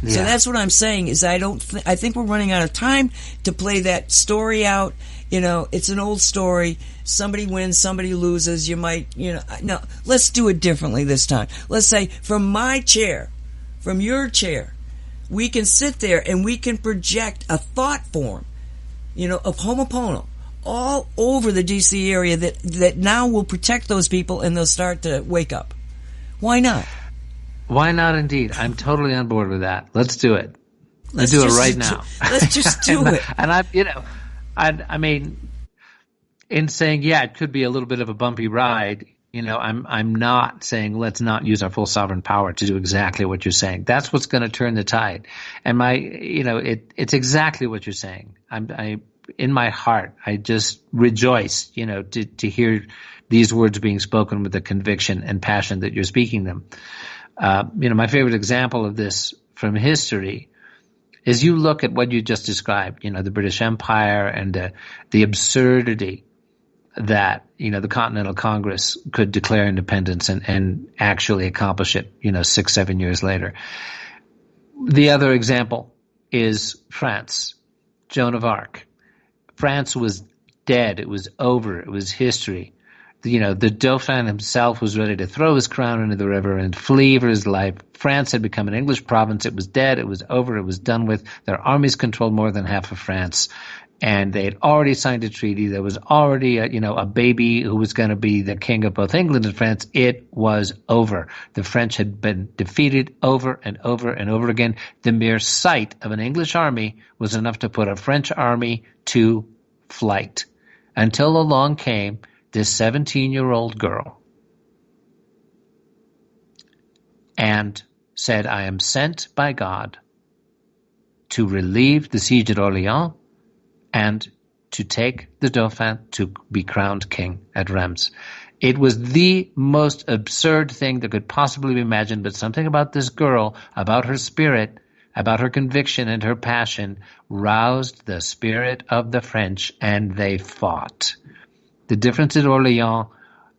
Yeah. So that's what I'm saying is I think we're running out of time to play that story out. It's an old story. Somebody wins, somebody loses. You might, no, let's do it differently this time. Let's say from my chair, from your chair, we can sit there and we can project a thought form, of Ho'oponopono all over the DC area that now will protect those people and they'll start to wake up. Why not?
Why not, indeed? I'm totally on board with that. Let's do it. Let's do it right now.
Let's just do it.
And I mean, in saying, it could be a little bit of a bumpy ride, I'm not saying let's not use our full sovereign power to do exactly what you're saying. That's what's going to turn the tide. And it's exactly what you're saying. In my heart, I just rejoice, to hear these words being spoken with the conviction and passion that you're speaking them. My favorite example of this from history is you look at what you just described, the British Empire and the absurdity that, the Continental Congress could declare independence and actually accomplish it, 6-7 years later. The other example is France, Joan of Arc. France was dead. It was over. It was history. The Dauphin himself was ready to throw his crown into the river and flee for his life. France had become an English province. It was dead. It was over. It was done with. Their armies controlled more than half of France. And they had already signed a treaty. There was already a baby who was going to be the king of both England and France. It was over. The French had been defeated over and over and over again. The mere sight of an English army was enough to put a French army to flight until along came this 17-year-old girl and said, I am sent by God to relieve the siege at Orléans and to take the Dauphin to be crowned king at Reims. It was the most absurd thing that could possibly be imagined, but something about this girl, about her spirit, about her conviction and her passion, roused the spirit of the French, and they fought. The difference at Orléans,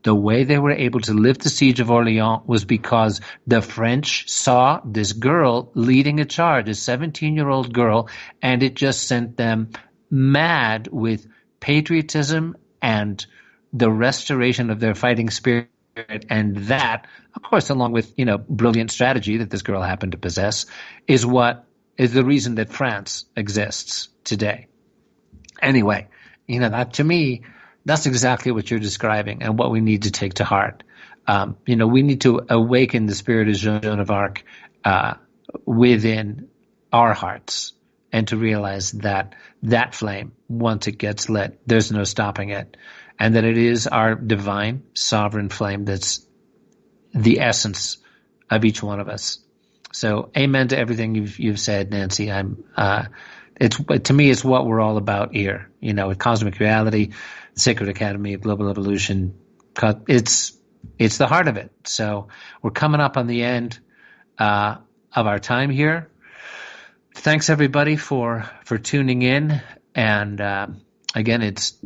the way they were able to lift the siege of Orléans was because the French saw this girl leading a charge, a 17-year-old girl, and it just sent them mad with patriotism and the restoration of their fighting spirit. And that, of course, along with, brilliant strategy that this girl happened to possess, is what is the reason that France exists today. Anyway, that to me, that's exactly what you're describing and what we need to take to heart. We need to awaken the spirit of Joan of Arc within our hearts and to realize that that flame, once it gets lit, there's no stopping it. And that it is our divine, sovereign flame that's the essence of each one of us. So amen to everything you've said, Nancy. To me, it's what we're all about here. With Cosmic Reality, the Sacred Academy of Global Evolution, it's the heart of it. So we're coming up on the end of our time here. thanks everybody for tuning in. And again, it's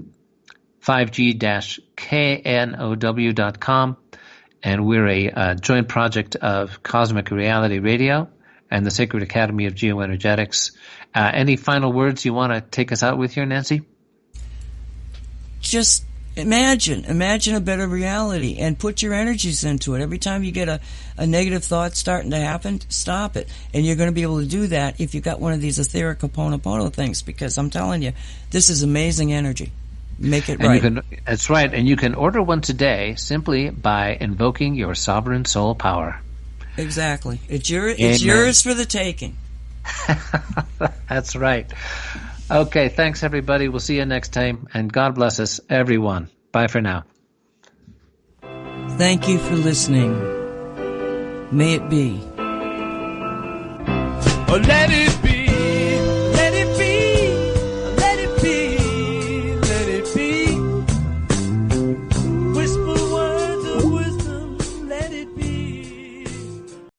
5G-know.com. And we're a joint project of Cosmic Reality Radio and the Sacred Academy of Geoenergetics. Any final words you want to take us out with here, Nancy?
Just imagine a better reality and put your energies into it. Every time you get a negative thought starting to happen, stop it. And you're going to be able to do that if you got one of these etheric Ho'oponopono things, because I'm telling you, this is amazing energy. Make it right.
That's right. And you can order one today simply by invoking your sovereign soul power.
Exactly. It's yours for the taking.
That's right. Okay, thanks everybody. We'll see you next time, and God bless us, everyone. Bye for now.
Thank you for listening. May it be.
Let it